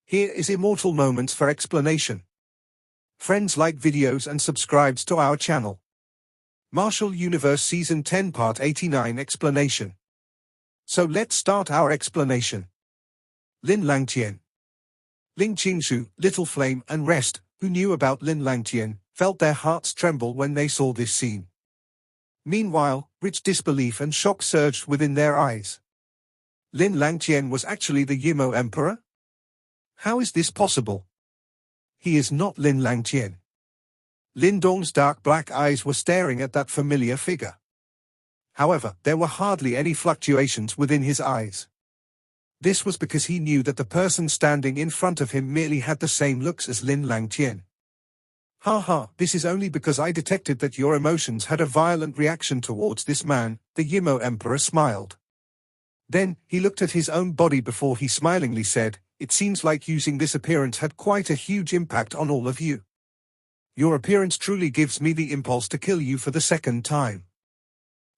Here is Immortal Moments for explanation. Friends, like videos and subscribes to our channel. Martial Universe Season 10 Part 89 Explanation. So let's start our explanation. Lin Langtian. Ling Qingshu, Little Flame and rest, who knew about Lin Langtian, felt their hearts tremble when they saw this scene. Meanwhile, rich disbelief and shock surged within their eyes. Lin Langtian was actually the Yimo Emperor? How is this possible? He is not Lin Langtian. Lin Dong's dark black eyes were staring at that familiar figure. However, there were hardly any fluctuations within his eyes. This was because he knew that the person standing in front of him merely had the same looks as Lin Langtian. Ha ha, this is only because I detected that your emotions had a violent reaction towards this man, the Yimo Emperor smiled. Then, he looked at his own body before he smilingly said, "It seems like using this appearance had quite a huge impact on all of you. Your appearance truly gives me the impulse to kill you for the second time,"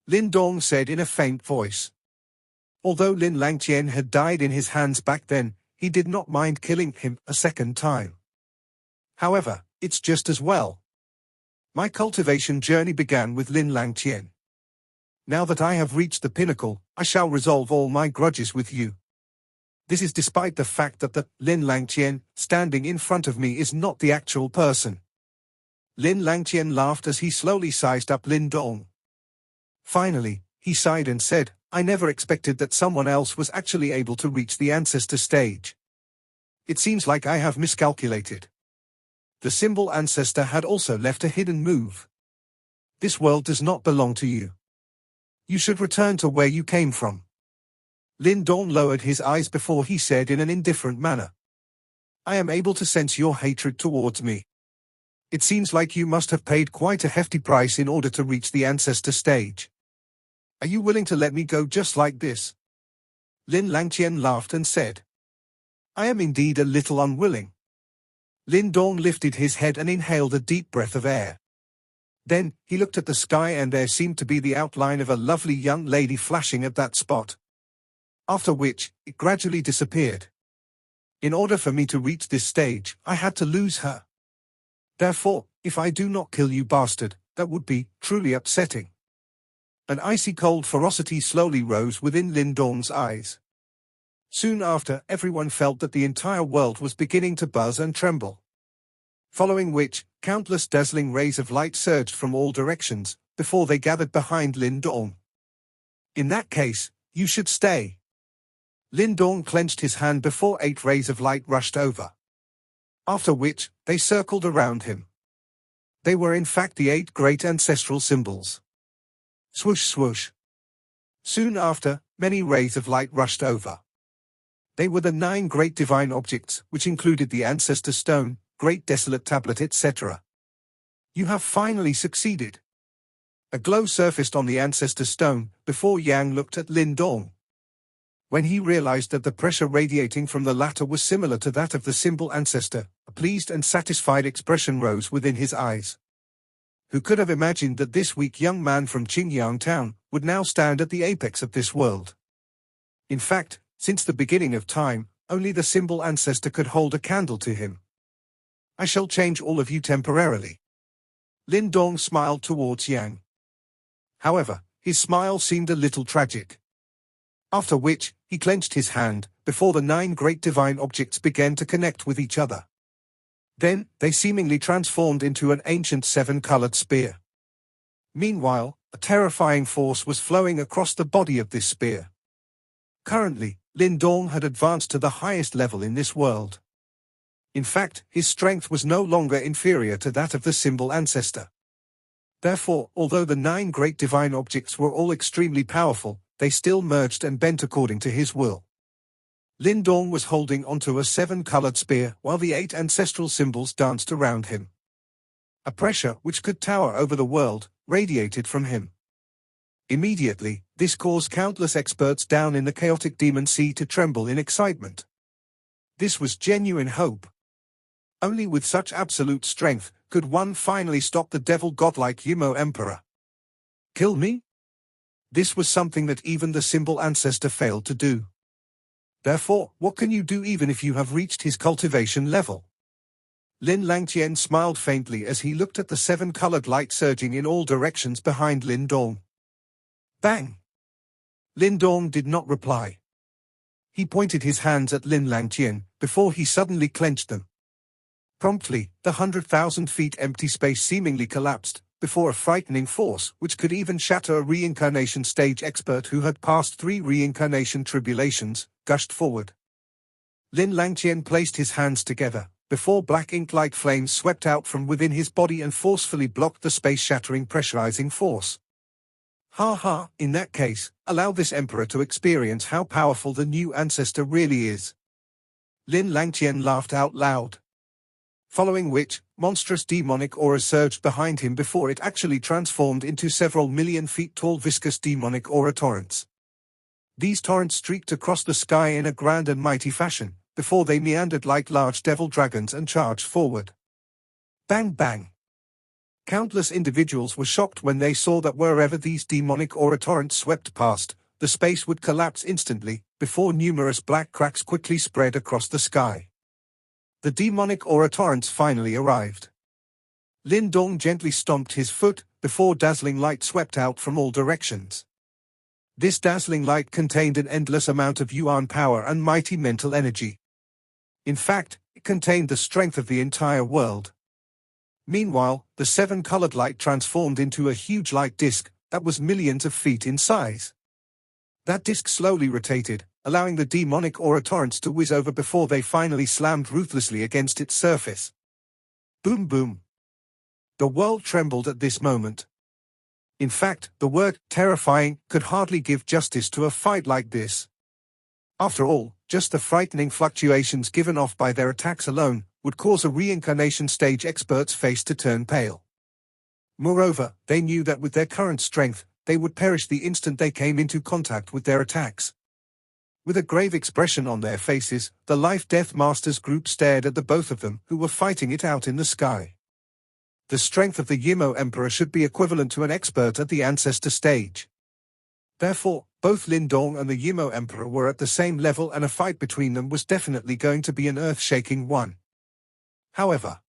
Lin Dong said in a faint voice. Although Lin Langtian had died in his hands back then, he did not mind killing him a second time. However, it's just as well. My cultivation journey began with Lin Langtian. Now that I have reached the pinnacle, I shall resolve all my grudges with you. This is despite the fact that the Lin Langtian standing in front of me is not the actual person. Lin Langtian laughed as he slowly sized up Lin Dong. Finally, he sighed and said, "I never expected that someone else was actually able to reach the ancestor stage. It seems like I have miscalculated. The symbol ancestor had also left a hidden move. This world does not belong to you. You should return to where you came from." Lin Dong lowered his eyes before he said in an indifferent manner, "I am able to sense your hatred towards me. It seems like you must have paid quite a hefty price in order to reach the ancestor stage. Are you willing to let me go just like this?" Lin Langtian laughed and said, "I am indeed a little unwilling." Lin Dong lifted his head and inhaled a deep breath of air. Then, he looked at the sky and there seemed to be the outline of a lovely young lady flashing at that spot. After which, it gradually disappeared. In order for me to reach this stage, I had to lose her. Therefore, if I do not kill you, bastard, that would be truly upsetting. An icy cold ferocity slowly rose within Lin Dong's eyes. Soon after, everyone felt that the entire world was beginning to buzz and tremble. Following which, countless dazzling rays of light surged from all directions, before they gathered behind Lin Dong. "In that case, you should stay." Lin Dong clenched his hand before 8 rays of light rushed over. After which, they circled around him. They were in fact the 8 great ancestral symbols. Swoosh swoosh. Soon after, many rays of light rushed over. They were the 9 great divine objects, which included the ancestor stone, great desolate tablet, etc. "You have finally succeeded." A glow surfaced on the ancestor stone, before Yang looked at Lin Dong. When he realized that the pressure radiating from the latter was similar to that of the symbol ancestor, a pleased and satisfied expression rose within his eyes. Who could have imagined that this weak young man from Qingyang town would now stand at the apex of this world? In fact, since the beginning of time, only the symbol ancestor could hold a candle to him. "I shall change all of you temporarily." Lin Dong smiled towards Yang. However, his smile seemed a little tragic. After which, he clenched his hand, before the 9 great divine objects began to connect with each other. Then, they seemingly transformed into an ancient 7-colored spear. Meanwhile, a terrifying force was flowing across the body of this spear. Currently, Lin Dong had advanced to the highest level in this world. In fact, his strength was no longer inferior to that of the symbol ancestor. Therefore, although the 9 great divine objects were all extremely powerful, they still merged and bent according to his will. Lin Dong was holding onto a 7-colored spear while the 8 ancestral symbols danced around him. A pressure which could tower over the world radiated from him. Immediately, this caused countless experts down in the chaotic demon sea to tremble in excitement. This was genuine hope. Only with such absolute strength could one finally stop the devil godlike Yimo Emperor. Kill me? This was something that even the symbol ancestor failed to do. Therefore, what can you do even if you have reached his cultivation level? Lin Langtian smiled faintly as he looked at the seven-colored light surging in all directions behind Lin Dong. Bang! Lin Dong did not reply. He pointed his hands at Lin Langtian, before he suddenly clenched them. Promptly, the 100,000 feet empty space seemingly collapsed, before a frightening force which could even shatter a reincarnation stage expert who had passed 3 reincarnation tribulations, gushed forward. Lin Langtian placed his hands together, before black ink-like flames swept out from within his body and forcefully blocked the space-shattering pressurizing force. Ha ha, in that case, allow this emperor to experience how powerful the new ancestor really is. Lin Langtian laughed out loud. Following which, monstrous demonic aura surged behind him before it actually transformed into several million feet tall viscous demonic aura torrents. These torrents streaked across the sky in a grand and mighty fashion, before they meandered like large devil dragons and charged forward. Bang bang! Countless individuals were shocked when they saw that wherever these demonic aura torrents swept past, the space would collapse instantly, before numerous black cracks quickly spread across the sky. The demonic aura torrents finally arrived. Lin Dong gently stomped his foot, before dazzling light swept out from all directions. This dazzling light contained an endless amount of yuan power and mighty mental energy. In fact, it contained the strength of the entire world. Meanwhile, the 7-colored light transformed into a huge light disk that was millions of feet in size. That disk slowly rotated, allowing the demonic aura torrents to whiz over before they finally slammed ruthlessly against its surface. Boom boom. The world trembled at this moment. In fact, the word terrifying could hardly give justice to a fight like this. After all, just the frightening fluctuations given off by their attacks alone would cause a reincarnation stage expert's face to turn pale. Moreover, they knew that with their current strength, they would perish the instant they came into contact with their attacks. With a grave expression on their faces, the Life-Death Masters group stared at the both of them who were fighting it out in the sky. The strength of the Yimo Emperor should be equivalent to an expert at the Ancestor stage. Therefore, both Lin Dong and the Yimo Emperor were at the same level and a fight between them was definitely going to be an earth-shaking one. However,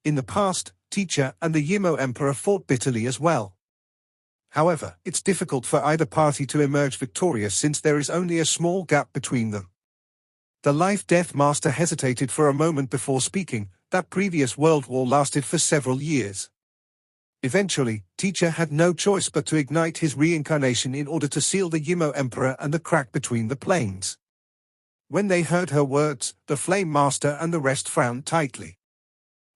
in the past, Teacher and the Yimo Emperor fought bitterly as well. However, it's difficult for either party to emerge victorious since there is only a small gap between them. The Life-Death Master hesitated for a moment before speaking. That previous world war lasted for several years. Eventually, Teacher had no choice but to ignite his reincarnation in order to seal the Yimo Emperor and the crack between the planes. When they heard her words, the Flame Master and the rest frowned tightly.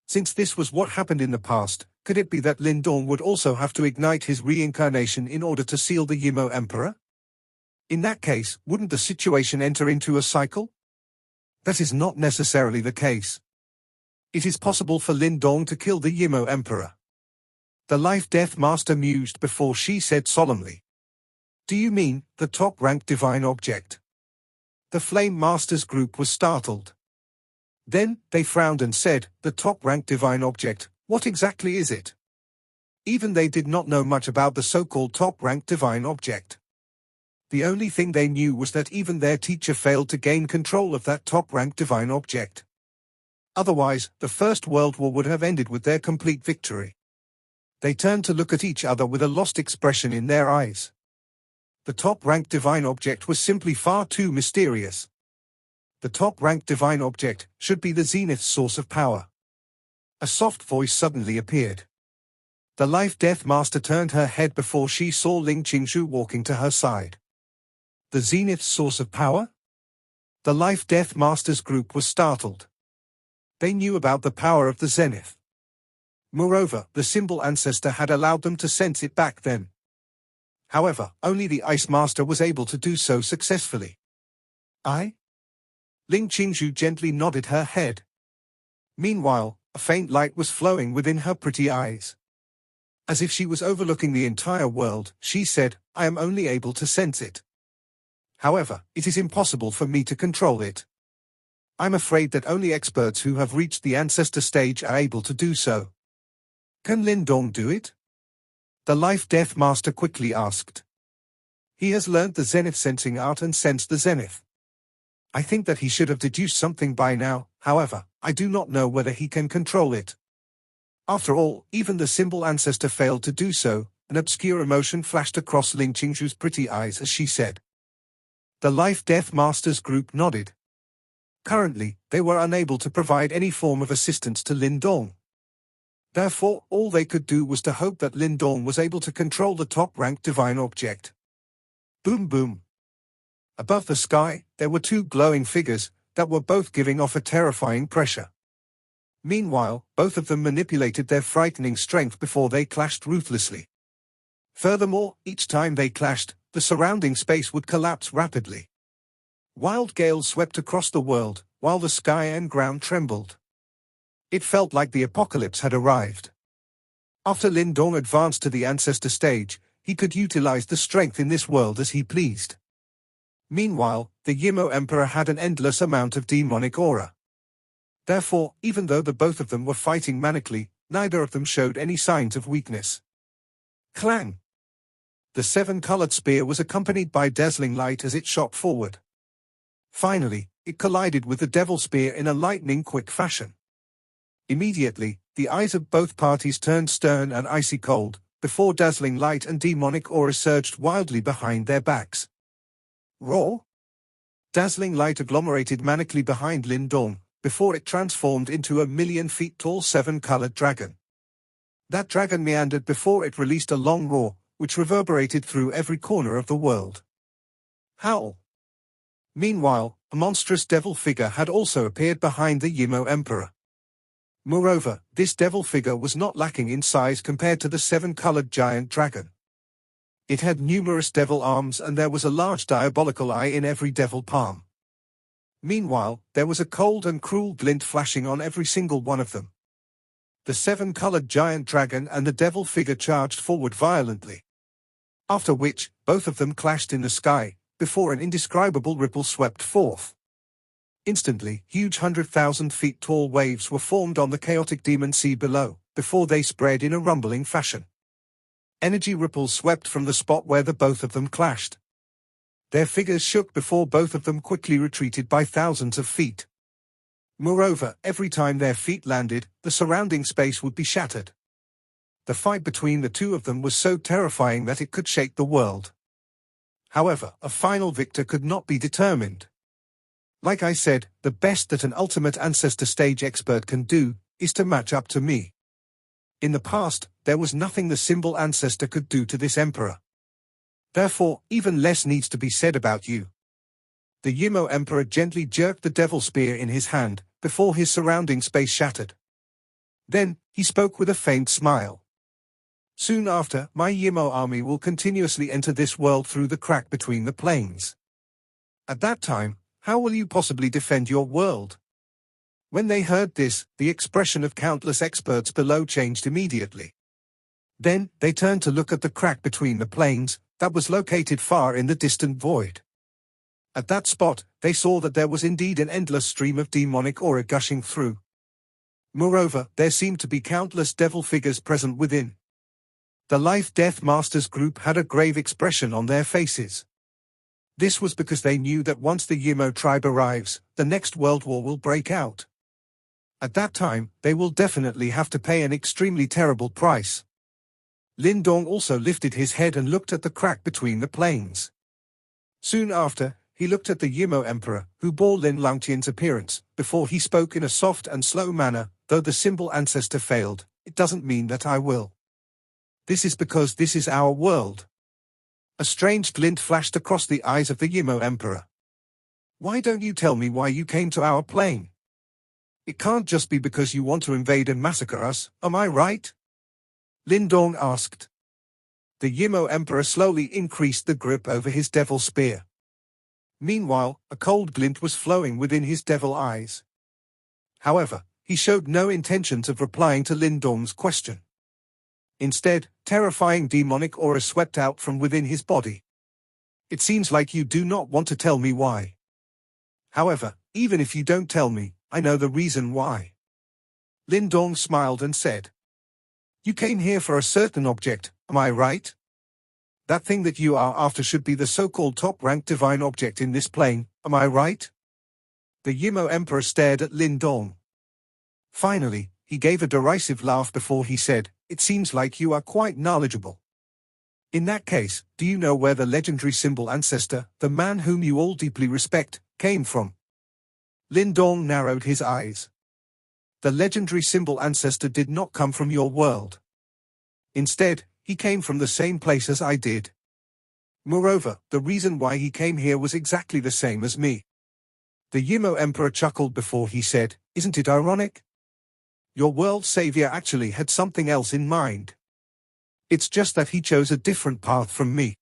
Since this was what happened in the past, could it be that Lin Dong would also have to ignite his reincarnation in order to seal the Yimo Emperor? In that case, wouldn't the situation enter into a cycle? That is not necessarily the case. It is possible for Lin Dong to kill the Yimo Emperor. The Life-Death Master mused before she said solemnly. Do you mean, the top-ranked divine object? The Flame Masters group was startled. Then, they frowned and said, the top-ranked divine object, what exactly is it? Even they did not know much about the so-called top-ranked divine object. The only thing they knew was that even their teacher failed to gain control of that top-ranked divine object. Otherwise, the First World War would have ended with their complete victory. They turned to look at each other with a lost expression in their eyes. The top-ranked divine object was simply far too mysterious. The top-ranked divine object should be the Zenith's source of power. A soft voice suddenly appeared. The Life-Death Master turned her head before she saw Ling Qingshu walking to her side. The Zenith's source of power? The Life-Death Masters group was startled. They knew about the power of the Zenith. Moreover, the symbol ancestor had allowed them to sense it back then. However, only the Ice Master was able to do so successfully. I? Ling Qingshu gently nodded her head. Meanwhile, a faint light was flowing within her pretty eyes. As if she was overlooking the entire world, she said, I am only able to sense it. However, it is impossible for me to control it. I'm afraid that only experts who have reached the ancestor stage are able to do so. Can Lin Dong do it? The Life-Death Master quickly asked. He has learned the Zenith sensing art and sensed the Zenith. I think that he should have deduced something by now, however, I do not know whether he can control it. After all, even the symbol ancestor failed to do so. An obscure emotion flashed across Ling Qingzhu's pretty eyes as she said. The Life-Death Masters group nodded. Currently, they were unable to provide any form of assistance to Lin Dong. Therefore, all they could do was to hope that Lin Dong was able to control the top-ranked divine object. Boom boom. Above the sky, there were two glowing figures that were both giving off a terrifying pressure. Meanwhile, both of them manipulated their frightening strength before they clashed ruthlessly. Furthermore, each time they clashed, the surrounding space would collapse rapidly. Wild gales swept across the world, while the sky and ground trembled. It felt like the apocalypse had arrived. After Lin Dong advanced to the ancestor stage, he could utilize the strength in this world as he pleased. Meanwhile, the Yimo Emperor had an endless amount of demonic aura. Therefore, even though the both of them were fighting manically, neither of them showed any signs of weakness. Clang! The seven-colored spear was accompanied by dazzling light as it shot forward. Finally, it collided with the devil spear in a lightning-quick fashion. Immediately, the eyes of both parties turned stern and icy cold, before dazzling light and demonic aura surged wildly behind their backs. Roar! Dazzling light agglomerated manically behind Lin Dong, before it transformed into a 1,000,000-feet-tall seven-colored dragon. That dragon meandered before it released a long roar, which reverberated through every corner of the world. Howl! Meanwhile, a monstrous devil figure had also appeared behind the Yimo Emperor. Moreover, this devil figure was not lacking in size compared to the seven-colored giant dragon. It had numerous devil arms and there was a large diabolical eye in every devil palm. Meanwhile, there was a cold and cruel glint flashing on every single one of them. The seven-colored giant dragon and the devil figure charged forward violently. After which, both of them clashed in the sky, before an indescribable ripple swept forth. Instantly, huge 100,000-feet-tall waves were formed on the chaotic demon sea below, before they spread in a rumbling fashion. Energy ripples swept from the spot where the both of them clashed. Their figures shook before both of them quickly retreated by thousands of feet. Moreover, every time their feet landed, the surrounding space would be shattered. The fight between the two of them was so terrifying that it could shake the world. However, a final victor could not be determined. Like I said, the best that an ultimate ancestor stage expert can do is to match up to me. In the past, there was nothing the symbol ancestor could do to this emperor. Therefore, even less needs to be said about you. The Yimo Emperor gently jerked the devil spear in his hand, before his surrounding space shattered. Then, he spoke with a faint smile. Soon after, my Yimo army will continuously enter this world through the crack between the planes. At that time, how will you possibly defend your world? When they heard this, the expression of countless experts below changed immediately. Then, they turned to look at the crack between the planes, that was located far in the distant void. At that spot, they saw that there was indeed an endless stream of demonic aura gushing through. Moreover, there seemed to be countless devil figures present within. The Life-Death Masters group had a grave expression on their faces. This was because they knew that once the Yimo tribe arrives, the next world war will break out. At that time, they will definitely have to pay an extremely terrible price. Lin Dong also lifted his head and looked at the crack between the planes. Soon after, he looked at the Yimo Emperor, who bore Lin Langtian's appearance, before he spoke in a soft and slow manner, though the symbol ancestor failed, it doesn't mean that I will. This is because this is our world. A strange glint flashed across the eyes of the Yimo Emperor. Why don't you tell me why you came to our plane? It can't just be because you want to invade and massacre us, am I right? Lin Dong asked. The Yimo Emperor slowly increased the grip over his devil spear. Meanwhile, a cold glint was flowing within his devil eyes. However, he showed no intentions of replying to Lin Dong's question. Instead, terrifying demonic aura swept out from within his body. It seems like you do not want to tell me why. However, even if you don't tell me, I know the reason why. Lin Dong smiled and said, You came here for a certain object, am I right? That thing that you are after should be the so-called top-ranked divine object in this plane, am I right? The Yimo Emperor stared at Lin Dong. Finally, he gave a derisive laugh before he said, "It seems like you are quite knowledgeable. In that case, do you know where the legendary symbol ancestor, the man whom you all deeply respect, came from?" Lin Dong narrowed his eyes. "The legendary symbol ancestor did not come from your world. Instead, he came from the same place as I did. Moreover, the reason why he came here was exactly the same as me." The Yimo Emperor chuckled before he said, "Isn't it ironic? Your world savior actually had something else in mind. It's just that he chose a different path from me."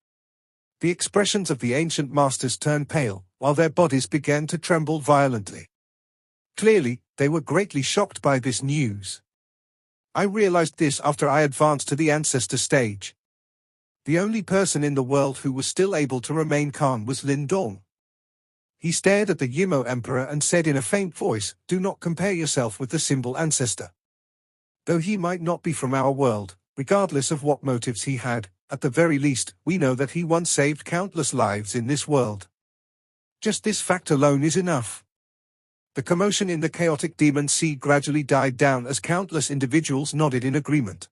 The expressions of the ancient masters turned pale, while their bodies began to tremble violently. Clearly, they were greatly shocked by this news. I realized this after I advanced to the ancestor stage. The only person in the world who was still able to remain calm was Lin Dong. He stared at the Yimo Emperor and said in a faint voice, "Do not compare yourself with the symbol ancestor. Though he might not be from our world, regardless of what motives he had, at the very least, we know that he once saved countless lives in this world. Just this fact alone is enough." The commotion in the chaotic demon sea gradually died down as countless individuals nodded in agreement.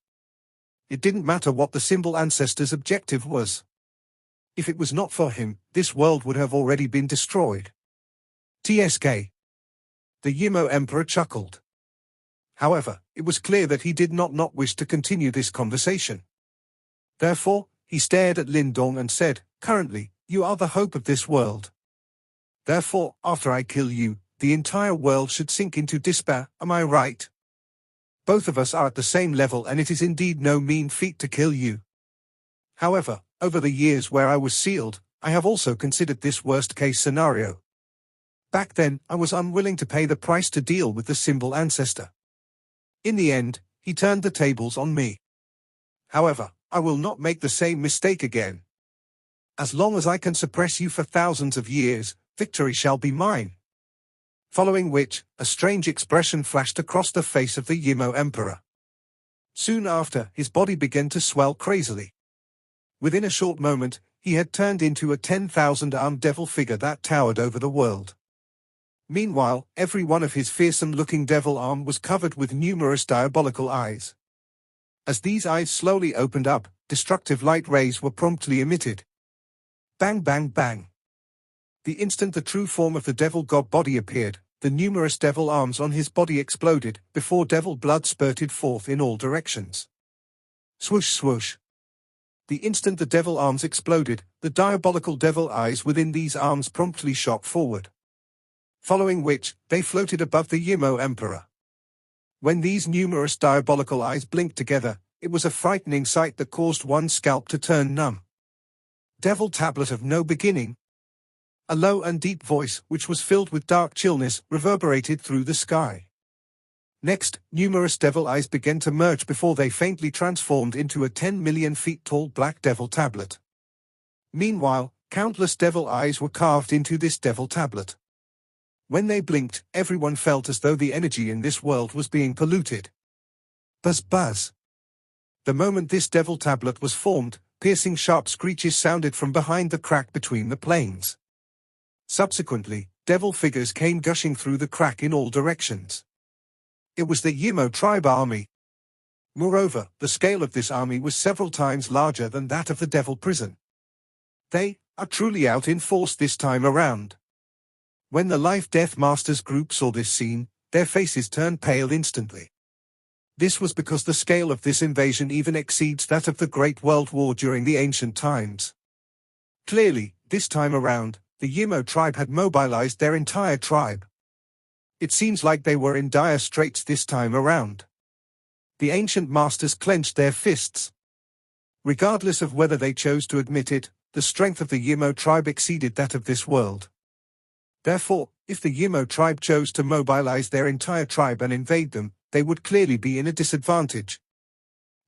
It didn't matter what the symbol ancestor's objective was. If it was not for him, this world would have already been destroyed. TSK. The Yimo Emperor chuckled. However, it was clear that he did not wish to continue this conversation. Therefore, he stared at Lin Dong and said, "Currently, you are the hope of this world. Therefore, after I kill you, the entire world should sink into despair, am I right? Both of us are at the same level and it is indeed no mean feat to kill you. However, over the years where I was sealed, I have also considered this worst-case scenario. Back then, I was unwilling to pay the price to deal with the symbol ancestor. In the end, he turned the tables on me. However, I will not make the same mistake again. As long as I can suppress you for thousands of years, victory shall be mine." Following which, a strange expression flashed across the face of the Yimo Emperor. Soon after, his body began to swell crazily. Within a short moment, he had turned into a 10,000-armed devil figure that towered over the world. Meanwhile, every one of his fearsome-looking devil arm was covered with numerous diabolical eyes. As these eyes slowly opened up, destructive light rays were promptly emitted. Bang bang bang. The instant the true form of the devil god body appeared, the numerous devil arms on his body exploded, before devil blood spurted forth in all directions. Swoosh swoosh. The instant the devil arms exploded, the diabolical devil eyes within these arms promptly shot forward. Following which, they floated above the Yimo Emperor. When these numerous diabolical eyes blinked together, it was a frightening sight that caused one's scalp to turn numb. Devil tablet of no beginning. A low and deep voice, which was filled with dark chillness, reverberated through the sky. Next, numerous devil eyes began to merge before they faintly transformed into a 10 million feet tall black devil tablet. Meanwhile, countless devil eyes were carved into this devil tablet. When they blinked, everyone felt as though the energy in this world was being polluted. Buzz buzz. The moment this devil tablet was formed, piercing sharp screeches sounded from behind the crack between the planes. Subsequently, devil figures came gushing through the crack in all directions. It was the Yimo tribe army. Moreover, the scale of this army was several times larger than that of the devil prison. They are truly out in force this time around. When the Life-Death Masters group saw this scene, their faces turned pale instantly. This was because the scale of this invasion even exceeds that of the Great World War during the ancient times. Clearly, this time around, the Yimo tribe had mobilized their entire tribe. It seems like they were in dire straits this time around. The ancient masters clenched their fists. Regardless of whether they chose to admit it, the strength of the Yimo tribe exceeded that of this world. Therefore, if the Yimo tribe chose to mobilize their entire tribe and invade them, they would clearly be in a disadvantage.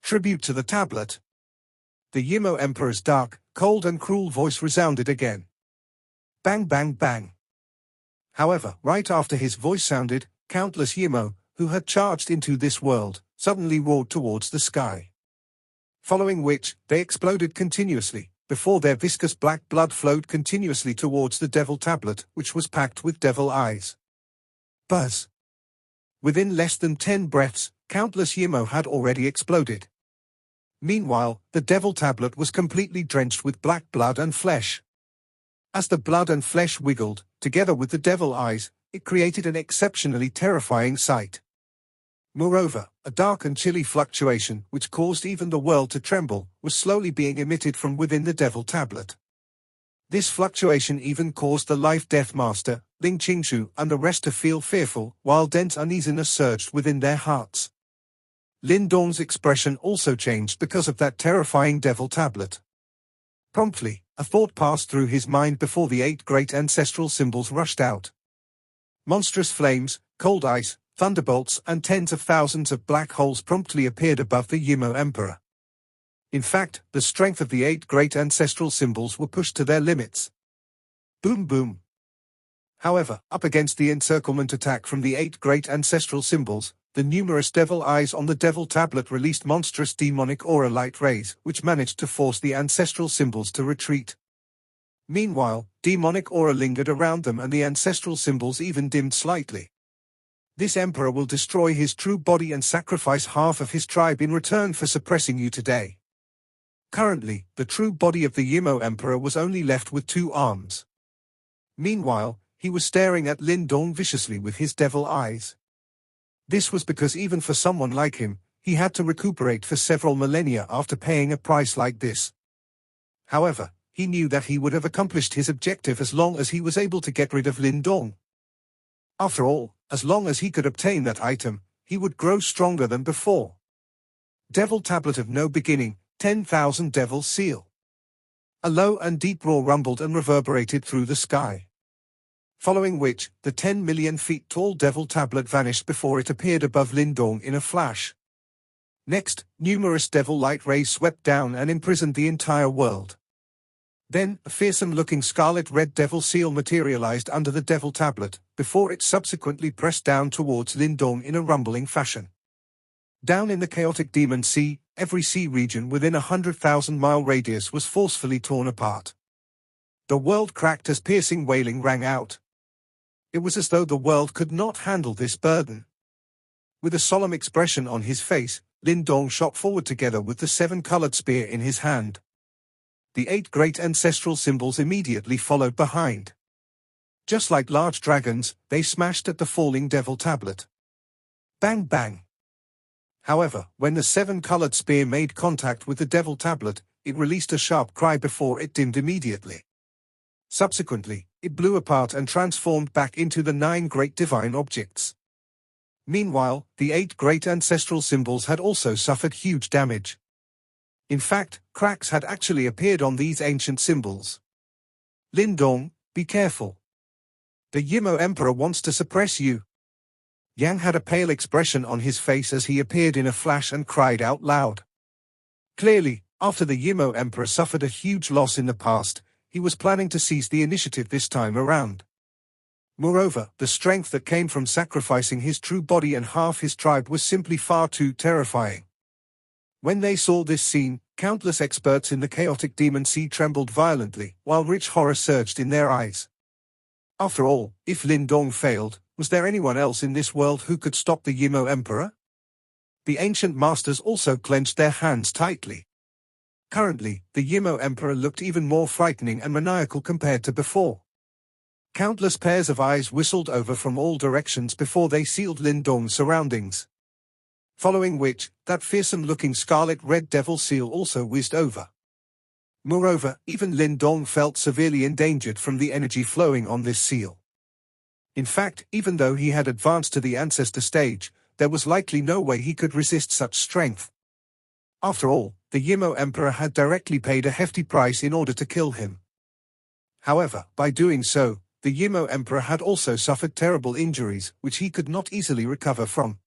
Tribute to the tablet. The Yimo Emperor's dark, cold and cruel voice resounded again. Bang bang bang. However, right after his voice sounded, countless Yimo, who had charged into this world, suddenly roared towards the sky. Following which, they exploded continuously, before their viscous black blood flowed continuously towards the devil tablet, which was packed with devil eyes. Buzz. Within less than 10 breaths, countless Yimo had already exploded. Meanwhile, the Devil Tablet was completely drenched with black blood and flesh. As the blood and flesh wiggled, together with the devil eyes, it created an exceptionally terrifying sight. Moreover, a dark and chilly fluctuation, which caused even the world to tremble, was slowly being emitted from within the Devil Tablet. This fluctuation even caused the Life-Death Master, Ling Qingshu, and the rest to feel fearful, while dense uneasiness surged within their hearts. Lin Dong's expression also changed because of that terrifying Devil Tablet. Promptly, a thought passed through his mind before the 8 great ancestral symbols rushed out. Monstrous flames, cold ice, thunderbolts, and tens of thousands of black holes promptly appeared above the Yimo Emperor. In fact, the strength of the 8 great ancestral symbols were pushed to their limits. Boom boom. However, up against the encirclement attack from the 8 great ancestral symbols, the numerous devil eyes on the Devil Tablet released monstrous demonic aura light rays, which managed to force the ancestral symbols to retreat. Meanwhile, demonic aura lingered around them and the ancestral symbols even dimmed slightly. This emperor will destroy his true body and sacrifice half of his tribe in return for suppressing you today. Currently, the true body of the Yimo Emperor was only left with 2 arms. Meanwhile, he was staring at Lin Dong viciously with his devil eyes. This was because even for someone like him, he had to recuperate for several millennia after paying a price like this. However, he knew that he would have accomplished his objective as long as he was able to get rid of Lin Dong. After all, as long as he could obtain that item, he would grow stronger than before. Devil Tablet of No Beginning, 10,000 Devil Seal. A low and deep roar rumbled and reverberated through the sky. Following which, the 10 million feet tall Devil Tablet vanished before it appeared above Lin Dong in a flash. Next, numerous devil light rays swept down and imprisoned the entire world. Then, a fearsome-looking scarlet-red devil seal materialized under the Devil Tablet, before it subsequently pressed down towards Lin Dong in a rumbling fashion. Down in the chaotic Demon Sea, every sea region within a 100,000-mile radius was forcefully torn apart. The world cracked as piercing wailing rang out. It was as though the world could not handle this burden. With a solemn expression on his face, Lin Dong shot forward together with the 7-colored spear in his hand. The 8 great ancestral symbols immediately followed behind. Just like large dragons, they smashed at the falling Devil Tablet. Bang bang. However, when the 7-colored spear made contact with the Devil Tablet, it released a sharp cry before it dimmed immediately. Subsequently, it blew apart and transformed back into the 9 great divine objects. Meanwhile, the 8 great ancestral symbols had also suffered huge damage. In fact, cracks had actually appeared on these ancient symbols. Lin Dong, be careful. The Yimo Emperor wants to suppress you. Yang had a pale expression on his face as he appeared in a flash and cried out loud. Clearly, after the Yimo Emperor suffered a huge loss in the past, he was planning to seize the initiative this time around. Moreover, the strength that came from sacrificing his true body and half his tribe was simply far too terrifying. When they saw this scene, countless experts in the chaotic Demon Sea trembled violently, while rich horror surged in their eyes. After all, if Lin Dong failed, was there anyone else in this world who could stop the Yimo Emperor? The ancient masters also clenched their hands tightly. Currently, the Yimo Emperor looked even more frightening and maniacal compared to before. Countless pairs of eyes whistled over from all directions before they sealed Lin Dong's surroundings. Following which, that fearsome-looking scarlet-red devil seal also whizzed over. Moreover, even Lin Dong felt severely endangered from the energy flowing on this seal. In fact, even though he had advanced to the ancestor stage, there was likely no way he could resist such strength. After all, the Yimo Emperor had directly paid a hefty price in order to kill him. However, by doing so, the Yimo Emperor had also suffered terrible injuries, which he could not easily recover from.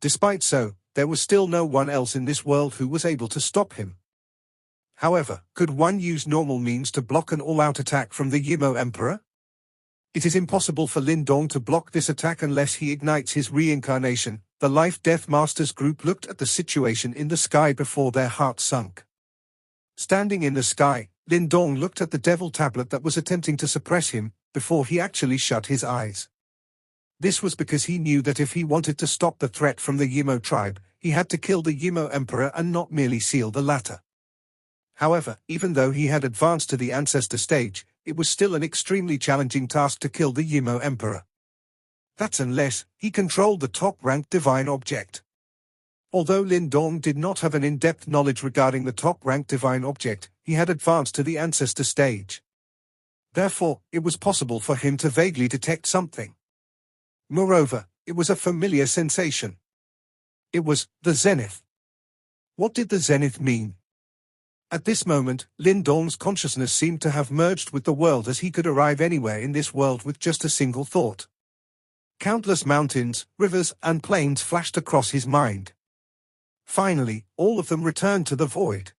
Despite so, there was still no one else in this world who was able to stop him. However, could one use normal means to block an all-out attack from the Yimo Emperor? It is impossible for Lin Dong to block this attack unless he ignites his reincarnation. The Life-Death Masters group looked at the situation in the sky before their hearts sunk. Standing in the sky, Lin Dong looked at the Devil Tablet that was attempting to suppress him, before he actually shut his eyes. This was because he knew that if he wanted to stop the threat from the Yimo tribe, he had to kill the Yimo Emperor and not merely seal the latter. However, even though he had advanced to the ancestor stage, it was still an extremely challenging task to kill the Yimo Emperor. That's unless he controlled the top-ranked divine object. Although Lin Dong did not have an in-depth knowledge regarding the top-ranked divine object, he had advanced to the ancestor stage. Therefore, it was possible for him to vaguely detect something. Moreover, it was a familiar sensation. It was the zenith. What did the zenith mean? At this moment, Lin Dong's consciousness seemed to have merged with the world, as he could arrive anywhere in this world with just a single thought. Countless mountains, rivers, and plains flashed across his mind. Finally, all of them returned to the void.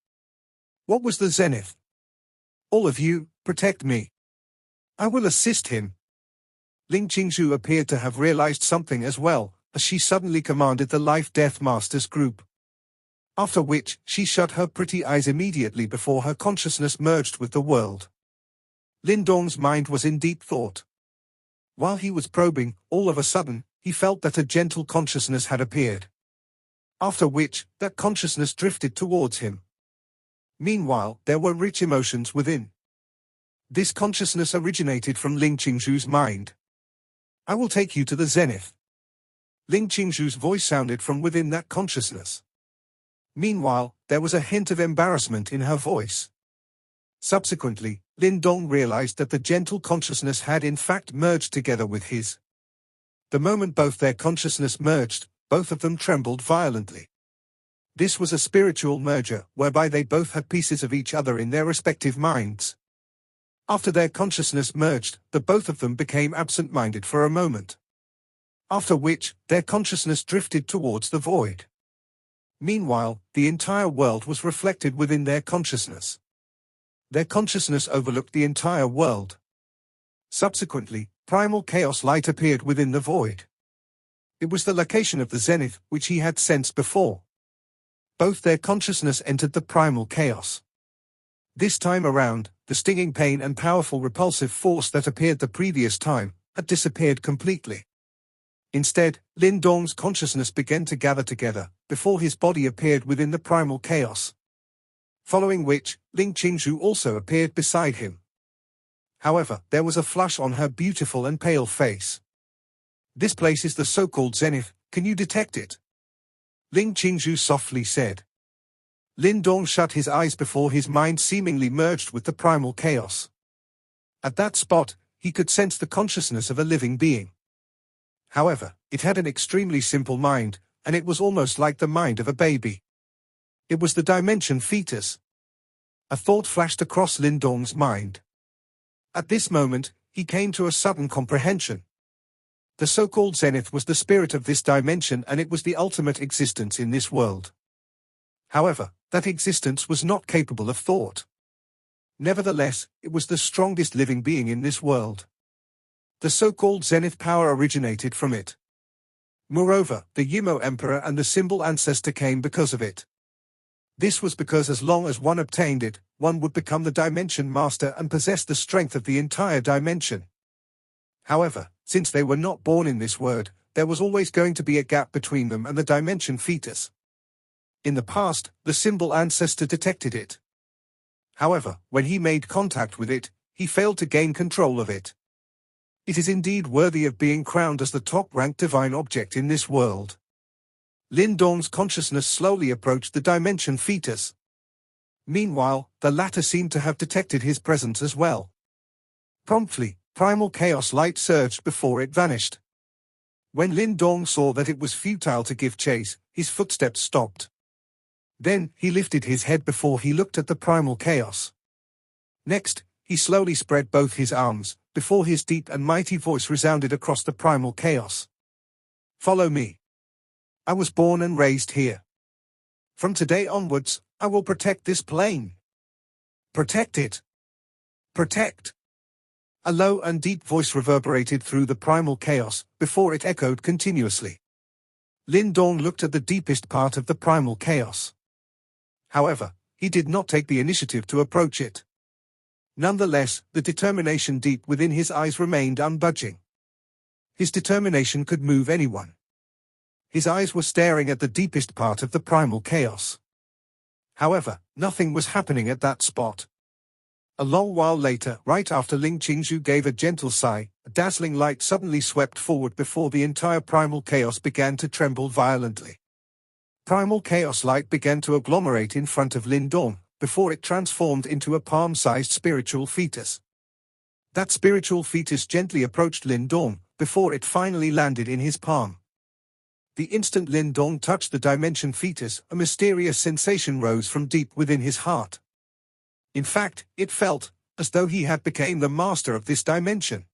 What was the zenith? All of you, protect me. I will assist him. Ling Qingzhu appeared to have realized something as well, as she suddenly commanded the Life-Death Masters group. After which, she shut her pretty eyes immediately before her consciousness merged with the world. Lin Dong's mind was in deep thought. While he was probing, all of a sudden, he felt that a gentle consciousness had appeared. After which, that consciousness drifted towards him. Meanwhile, there were rich emotions within. This consciousness originated from Ling Qingzhu's mind. I will take you to the zenith. Ling Qingzhu's voice sounded from within that consciousness. Meanwhile, there was a hint of embarrassment in her voice. Subsequently, Lin Dong realized that the gentle consciousness had in fact merged together with his. The moment both their consciousness merged, both of them trembled violently. This was a spiritual merger, whereby they both had pieces of each other in their respective minds. After their consciousness merged, the both of them became absent-minded for a moment. After which, their consciousness drifted towards the void. Meanwhile, the entire world was reflected within their consciousness. Their consciousness overlooked the entire world. Subsequently, primal chaos light appeared within the void. It was the location of the zenith, which he had sensed before. Both their consciousness entered the primal chaos. This time around, the stinging pain and powerful repulsive force that appeared the previous time had disappeared completely. Instead, Lin Dong's consciousness began to gather together, before his body appeared within the primal chaos. Following which, Ling Qingzhu also appeared beside him. However, there was a flush on her beautiful and pale face. This place is the so-called zenith, can you detect it? Ling Qingzhu softly said. Lin Dong shut his eyes before his mind seemingly merged with the primal chaos. At that spot, he could sense the consciousness of a living being. However, it had an extremely simple mind, and it was almost like the mind of a baby. It was the dimension fetus. A thought flashed across Lin Dong's mind. At this moment, he came to a sudden comprehension. The so-called zenith was the spirit of this dimension, and it was the ultimate existence in this world. However, that existence was not capable of thought. Nevertheless, it was the strongest living being in this world. The so-called zenith power originated from it. Moreover, the Yimo Emperor and the symbol ancestor came because of it. This was because as long as one obtained it, one would become the dimension master and possess the strength of the entire dimension. However, since they were not born in this world, there was always going to be a gap between them and the dimension fetus. In the past, the symbol ancestor detected it. However, when he made contact with it, he failed to gain control of it. It is indeed worthy of being crowned as the top-ranked divine object in this world. Lin Dong's consciousness slowly approached the dimension fetus. Meanwhile, the latter seemed to have detected his presence as well. Promptly, primal chaos light surged before it vanished. When Lin Dong saw that it was futile to give chase, his footsteps stopped. Then, he lifted his head before he looked at the primal chaos. Next, he slowly spread both his arms, before his deep and mighty voice resounded across the primal chaos. Follow me. I was born and raised here. From today onwards, I will protect this plane. Protect it. Protect. A low and deep voice reverberated through the primal chaos, before it echoed continuously. Lin Dong looked at the deepest part of the primal chaos. However, he did not take the initiative to approach it. Nonetheless, the determination deep within his eyes remained unbudging. His determination could move anyone. His eyes were staring at the deepest part of the primal chaos. However, nothing was happening at that spot. A long while later, right after Ling Qingzhu gave a gentle sigh, a dazzling light suddenly swept forward before the entire primal chaos began to tremble violently. Primal chaos light began to agglomerate in front of Lin Dong, before it transformed into a palm-sized spiritual fetus. That spiritual fetus gently approached Lin Dong, before it finally landed in his palm. The instant Lin Dong touched the dimension fetus, a mysterious sensation rose from deep within his heart. In fact, it felt as though he had become the master of this dimension.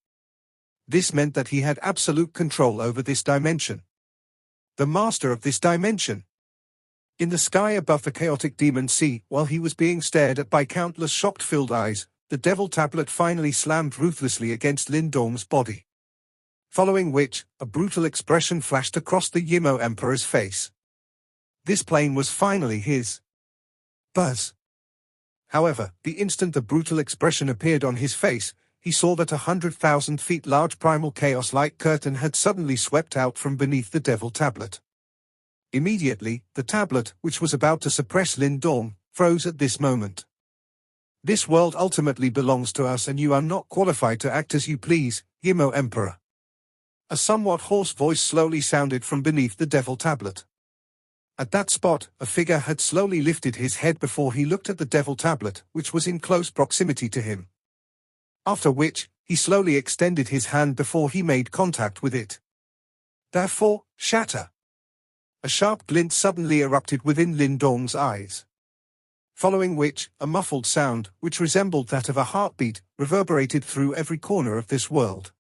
This meant that he had absolute control over this dimension. The master of this dimension. In the sky above the chaotic demon sea, while he was being stared at by countless shocked-filled eyes, the devil tablet finally slammed ruthlessly against Lin Dong's body. Following which, a brutal expression flashed across the Yimo Emperor's face. This plane was finally his. Buzz. However, the instant the brutal expression appeared on his face, he saw that 100,000 feet large primal chaos-like curtain had suddenly swept out from beneath the devil tablet. Immediately, the tablet, which was about to suppress Lin Dong, froze at this moment. This world ultimately belongs to us and you are not qualified to act as you please, Yimo Emperor. A somewhat hoarse voice slowly sounded from beneath the devil tablet. At that spot, a figure had slowly lifted his head before he looked at the devil tablet, which was in close proximity to him. After which, he slowly extended his hand before he made contact with it. Therefore, shatter. A sharp glint suddenly erupted within Lin Dong's eyes. Following which, a muffled sound, which resembled that of a heartbeat, reverberated through every corner of this world.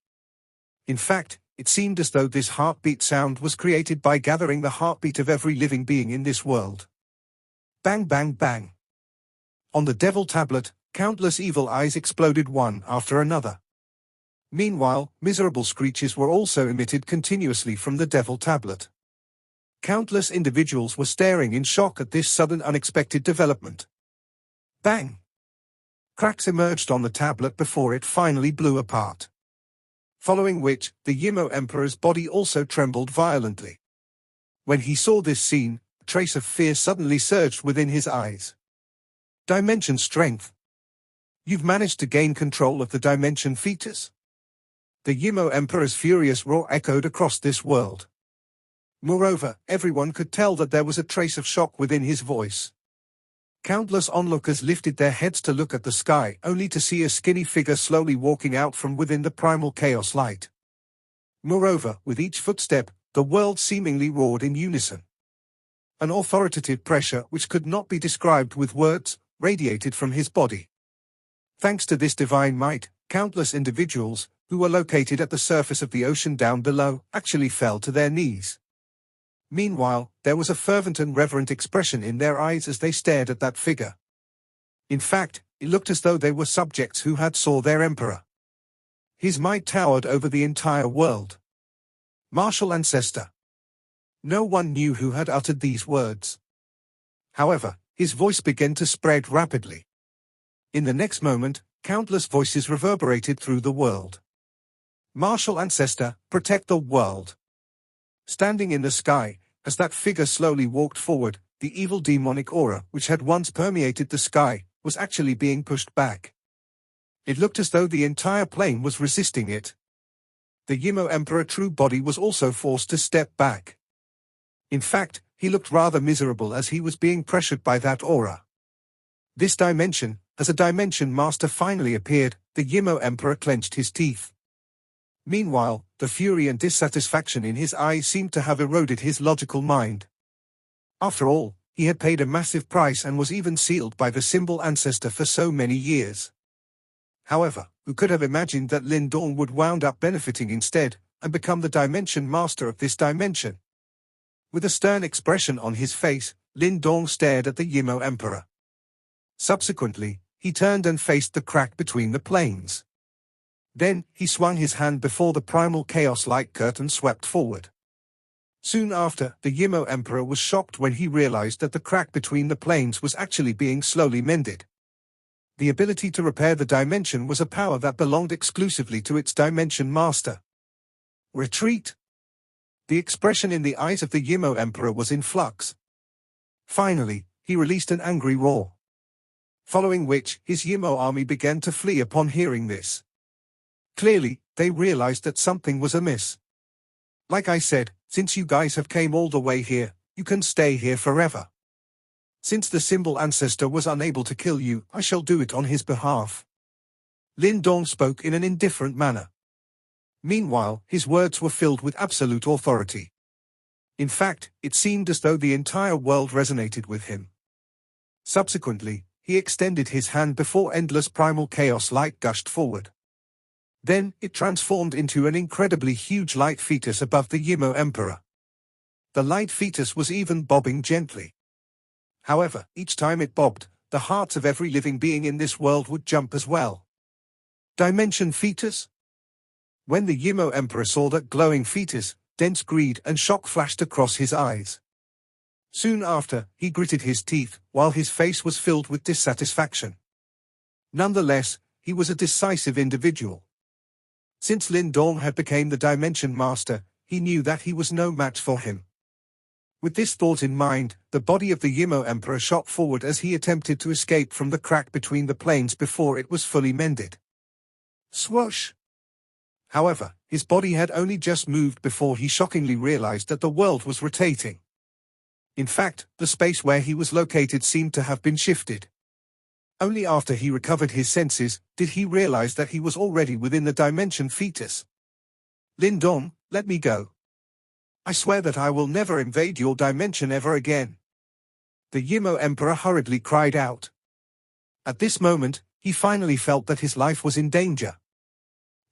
In fact, it seemed as though this heartbeat sound was created by gathering the heartbeat of every living being in this world. Bang bang bang. On the devil tablet, countless evil eyes exploded one after another. Meanwhile, miserable screeches were also emitted continuously from the devil tablet. Countless individuals were staring in shock at this sudden unexpected development. Bang! Cracks emerged on the tablet before it finally blew apart. Following which, the Yimo Emperor's body also trembled violently. When he saw this scene, a trace of fear suddenly surged within his eyes. Dimension strength. You've managed to gain control of the dimension fetus. The Yimo Emperor's furious roar echoed across this world. Moreover, everyone could tell that there was a trace of shock within his voice. Countless onlookers lifted their heads to look at the sky, only to see a skinny figure slowly walking out from within the primal chaos light. Moreover, with each footstep, the world seemingly roared in unison. An authoritative pressure which could not be described with words, radiated from his body. Thanks to this divine might, countless individuals, who were located at the surface of the ocean down below, actually fell to their knees. Meanwhile, there was a fervent and reverent expression in their eyes as they stared at that figure. In fact, it looked as though they were subjects who had saw their emperor. His might towered over the entire world. Martial ancestor. No one knew who had uttered these words. However, his voice began to spread rapidly. In the next moment, countless voices reverberated through the world. Martial ancestor, protect the world. Standing in the sky, as that figure slowly walked forward, the evil demonic aura, which had once permeated the sky, was actually being pushed back. It looked as though the entire plane was resisting it. The Yimo Emperor's true body was also forced to step back. In fact, he looked rather miserable as he was being pressured by that aura. This dimension, as a dimension master finally appeared, the Yimo Emperor clenched his teeth. Meanwhile, the fury and dissatisfaction in his eyes seemed to have eroded his logical mind. After all, he had paid a massive price and was even sealed by the symbol ancestor for so many years. However, who could have imagined that Lin Dong would wound up benefiting instead, and become the dimension master of this dimension? With a stern expression on his face, Lin Dong stared at the Yimo Emperor. Subsequently, he turned and faced the crack between the planes. Then, he swung his hand before the primal chaos-like curtain swept forward. Soon after, the Yimo Emperor was shocked when he realized that the crack between the planes was actually being slowly mended. The ability to repair the dimension was a power that belonged exclusively to its dimension master. Retreat. The expression in the eyes of the Yimo Emperor was in flux. Finally, he released an angry roar. Following which, his Yimo army began to flee upon hearing this. Clearly, they realized that something was amiss. Like I said, since you guys have came all the way here, you can stay here forever. Since the symbol ancestor was unable to kill you, I shall do it on his behalf. Lin Dong spoke in an indifferent manner. Meanwhile, his words were filled with absolute authority. In fact, it seemed as though the entire world resonated with him. Subsequently, he extended his hand before endless primal chaos light gushed forward. Then, it transformed into an incredibly huge light fetus above the Yimo Emperor. The light fetus was even bobbing gently. However, each time it bobbed, the hearts of every living being in this world would jump as well. Dimension fetus? When the Yimo Emperor saw that glowing fetus, dense greed and shock flashed across his eyes. Soon after, he gritted his teeth, while his face was filled with dissatisfaction. Nonetheless, he was a decisive individual. Since Lin Dong had become the Dimension Master, he knew that he was no match for him. With this thought in mind, the body of the Yimo Emperor shot forward as he attempted to escape from the crack between the planes before it was fully mended. Swoosh! However, his body had only just moved before he shockingly realized that the world was rotating. In fact, the space where he was located seemed to have been shifted. Only after he recovered his senses, did he realize that he was already within the Dimension fetus. Lin Dong, let me go. I swear that I will never invade your dimension ever again. The Yimo Emperor hurriedly cried out. At this moment, he finally felt that his life was in danger.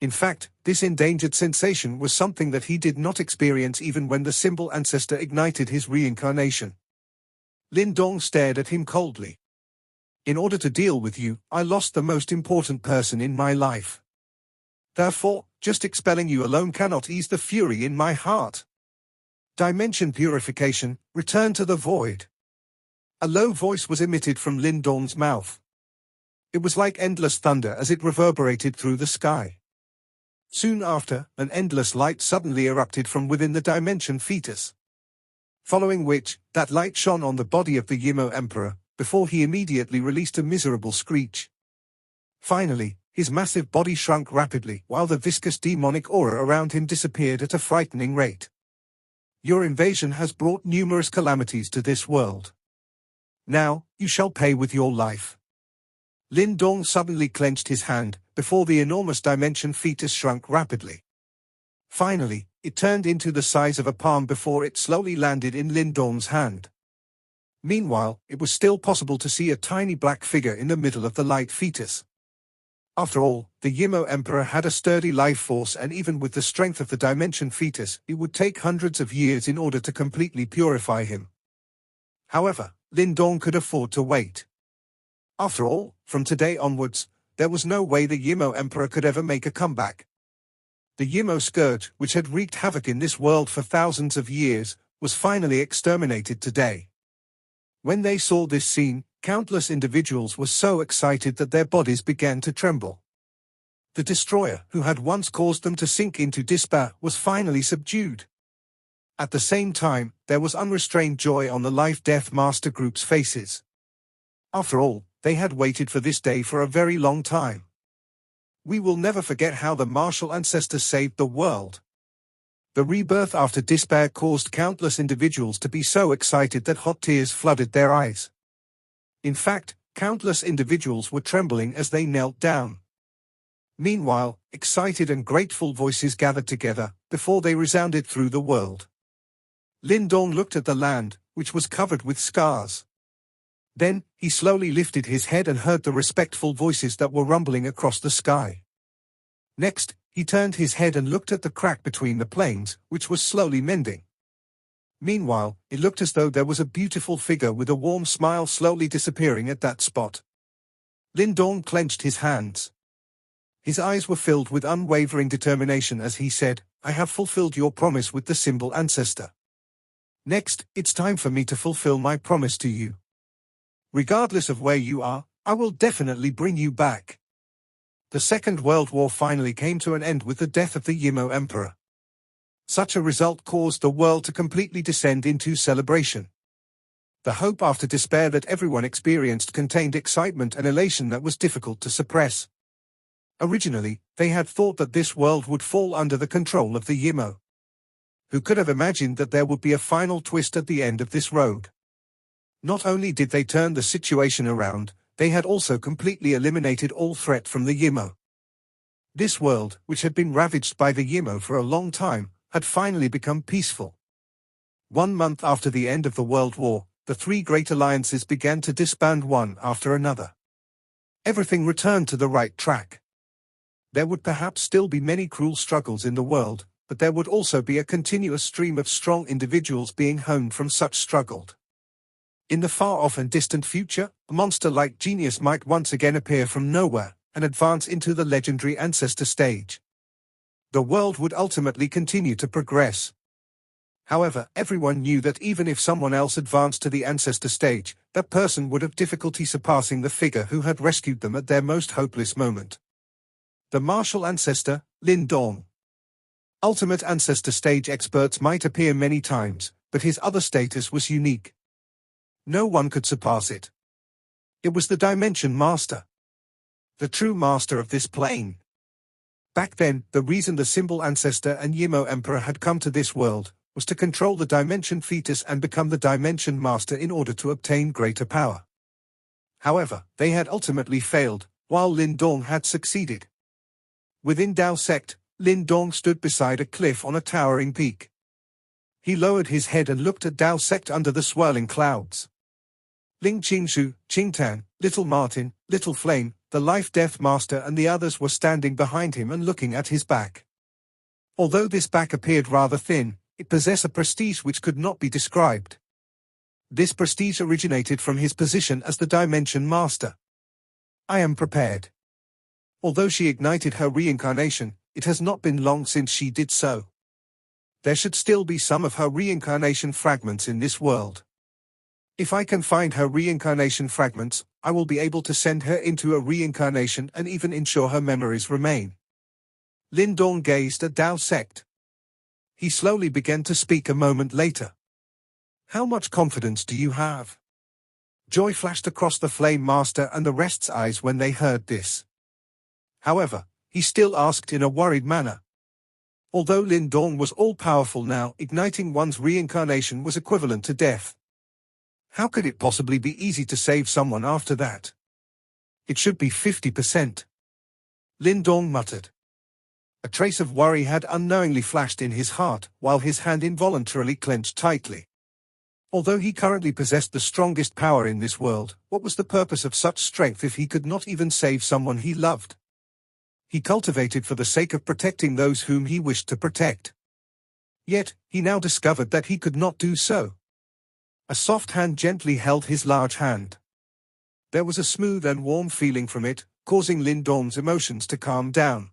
In fact, this endangered sensation was something that he did not experience even when the symbol ancestor ignited his reincarnation. Lin Dong stared at him coldly. In order to deal with you, I lost the most important person in my life. Therefore, just expelling you alone cannot ease the fury in my heart. Dimension purification, return to the void. A low voice was emitted from Lin Dong's mouth. It was like endless thunder as it reverberated through the sky. Soon after, an endless light suddenly erupted from within the Dimension fetus. Following which, that light shone on the body of the Yimo Emperor, before he immediately released a miserable screech. Finally, his massive body shrunk rapidly, while the viscous demonic aura around him disappeared at a frightening rate. Your invasion has brought numerous calamities to this world. Now, you shall pay with your life. Lin Dong suddenly clenched his hand, before the enormous Dimension fetus shrunk rapidly. Finally, it turned into the size of a palm before it slowly landed in Lin Dong's hand. Meanwhile, it was still possible to see a tiny black figure in the middle of the light fetus. After all, the Yimo Emperor had a sturdy life force, and even with the strength of the Dimension fetus, it would take hundreds of years in order to completely purify him. However, Lin Dong could afford to wait. After all, from today onwards, there was no way the Yimo Emperor could ever make a comeback. The Yimo scourge, which had wreaked havoc in this world for thousands of years, was finally exterminated today. When they saw this scene, countless individuals were so excited that their bodies began to tremble. The destroyer, who had once caused them to sink into despair, was finally subdued. At the same time, there was unrestrained joy on the Life-Death Master Group's faces. After all, they had waited for this day for a very long time. We will never forget how the martial ancestor saved the world. The rebirth after despair caused countless individuals to be so excited that hot tears flooded their eyes. In fact, countless individuals were trembling as they knelt down. Meanwhile, excited and grateful voices gathered together, before they resounded through the world. Lin Dong looked at the land, which was covered with scars. Then, he slowly lifted his head and heard the respectful voices that were rumbling across the sky. Next, he turned his head and looked at the crack between the planes, which was slowly mending. Meanwhile, it looked as though there was a beautiful figure with a warm smile slowly disappearing at that spot. Lin Dong clenched his hands. His eyes were filled with unwavering determination as he said, I have fulfilled your promise with the symbol ancestor. Next, it's time for me to fulfill my promise to you. Regardless of where you are, I will definitely bring you back. The Second World War finally came to an end with the death of the Yimo Emperor. Such a result caused the world to completely descend into celebration. The hope after despair that everyone experienced contained excitement and elation that was difficult to suppress. Originally, they had thought that this world would fall under the control of the Yimo. Who could have imagined that there would be a final twist at the end of this road? Not only did they turn the situation around, they had also completely eliminated all threat from the Yimo. This world, which had been ravaged by the Yimo for a long time, had finally become peaceful. 1 month after the end of the World War, the three great alliances began to disband one after another. Everything returned to the right track. There would perhaps still be many cruel struggles in the world, but there would also be a continuous stream of strong individuals being honed from such struggled. In the far-off and distant future, a monster-like genius might once again appear from nowhere, and advance into the legendary ancestor stage. The world would ultimately continue to progress. However, everyone knew that even if someone else advanced to the ancestor stage, that person would have difficulty surpassing the figure who had rescued them at their most hopeless moment. The martial ancestor, Lin Dong. Ultimate ancestor stage experts might appear many times, but his other status was unique. No one could surpass it. It was the Dimension Master. The true master of this plane. Back then, the reason the symbol ancestor and Yimo Emperor had come to this world was to control the Dimension fetus and become the Dimension Master in order to obtain greater power. However, they had ultimately failed, while Lin Dong had succeeded. Within Dao Sect, Lin Dong stood beside a cliff on a towering peak. He lowered his head and looked at Dao Sect under the swirling clouds. Ling Qingshu, Qingtan, Little Martin, Little Flame, the Life-Death Master and the others were standing behind him and looking at his back. Although this back appeared rather thin, it possessed a prestige which could not be described. This prestige originated from his position as the Dimension Master. I am prepared. Although she ignited her reincarnation, it has not been long since she did so. There should still be some of her reincarnation fragments in this world. If I can find her reincarnation fragments, I will be able to send her into a reincarnation and even ensure her memories remain. Lin Dong gazed at Dao Sect. He slowly began to speak a moment later. How much confidence do you have? Joy flashed across the Flame Master and the rest's eyes when they heard this. However, he still asked in a worried manner. Although Lin Dong was all-powerful now, igniting one's reincarnation was equivalent to death. How could it possibly be easy to save someone after that? It should be 50%. Lin Dong muttered. A trace of worry had unknowingly flashed in his heart, while his hand involuntarily clenched tightly. Although he currently possessed the strongest power in this world, what was the purpose of such strength if he could not even save someone he loved? He cultivated for the sake of protecting those whom he wished to protect. Yet, he now discovered that he could not do so. A soft hand gently held his large hand. There was a smooth and warm feeling from it, causing Lin Dong's emotions to calm down.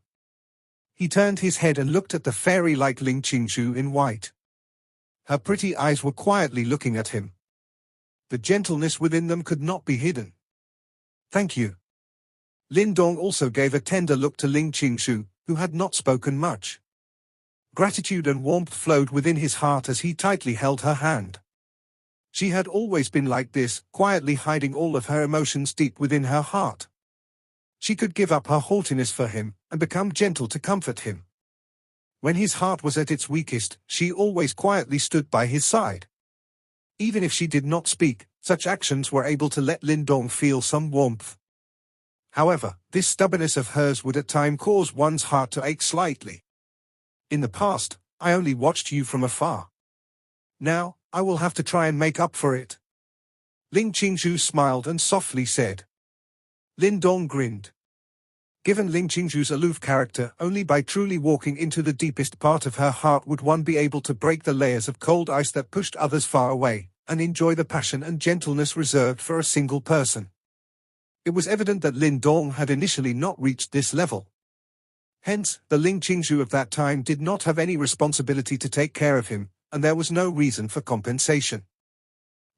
He turned his head and looked at the fairy-like Ling Qingshu in white. Her pretty eyes were quietly looking at him. The gentleness within them could not be hidden. Thank you. Lin Dong also gave a tender look to Ling Qingshu, who had not spoken much. Gratitude and warmth flowed within his heart as he tightly held her hand. She had always been like this, quietly hiding all of her emotions deep within her heart. She could give up her haughtiness for him, and become gentle to comfort him. When his heart was at its weakest, she always quietly stood by his side. Even if she did not speak, such actions were able to let Lin Dong feel some warmth. However, this stubbornness of hers would at times cause one's heart to ache slightly. In the past, I only watched you from afar. Now, I will have to try and make up for it. Ling Qingshu smiled and softly said. Lin Dong grinned. Given Ling Qingshu's aloof character, only by truly walking into the deepest part of her heart would one be able to break the layers of cold ice that pushed others far away, and enjoy the passion and gentleness reserved for a single person. It was evident that Lin Dong had initially not reached this level. Hence, the Ling Qingshu of that time did not have any responsibility to take care of him, and there was no reason for compensation.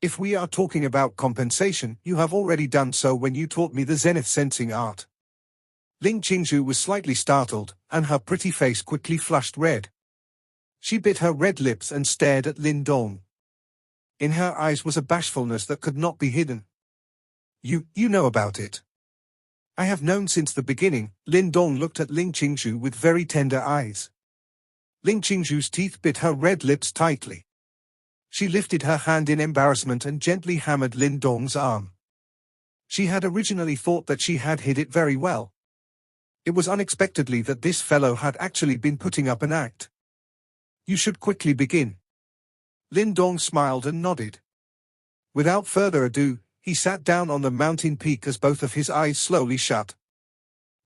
If we are talking about compensation, you have already done so when you taught me the zenith sensing art. Ling Qingshu was slightly startled, and her pretty face quickly flushed red. She bit her red lips and stared at Lin Dong. In her eyes was a bashfulness that could not be hidden. You know about it. I have known since the beginning." Lin Dong looked at Ling Qingzhu with very tender eyes. Ling Qingzhu's teeth bit her red lips tightly. She lifted her hand in embarrassment and gently hammered Lin Dong's arm. She had originally thought that she had hid it very well. It was unexpectedly that this fellow had actually been putting up an act. "You should quickly begin." Lin Dong smiled and nodded. Without further ado, he sat down on the mountain peak as both of his eyes slowly shut.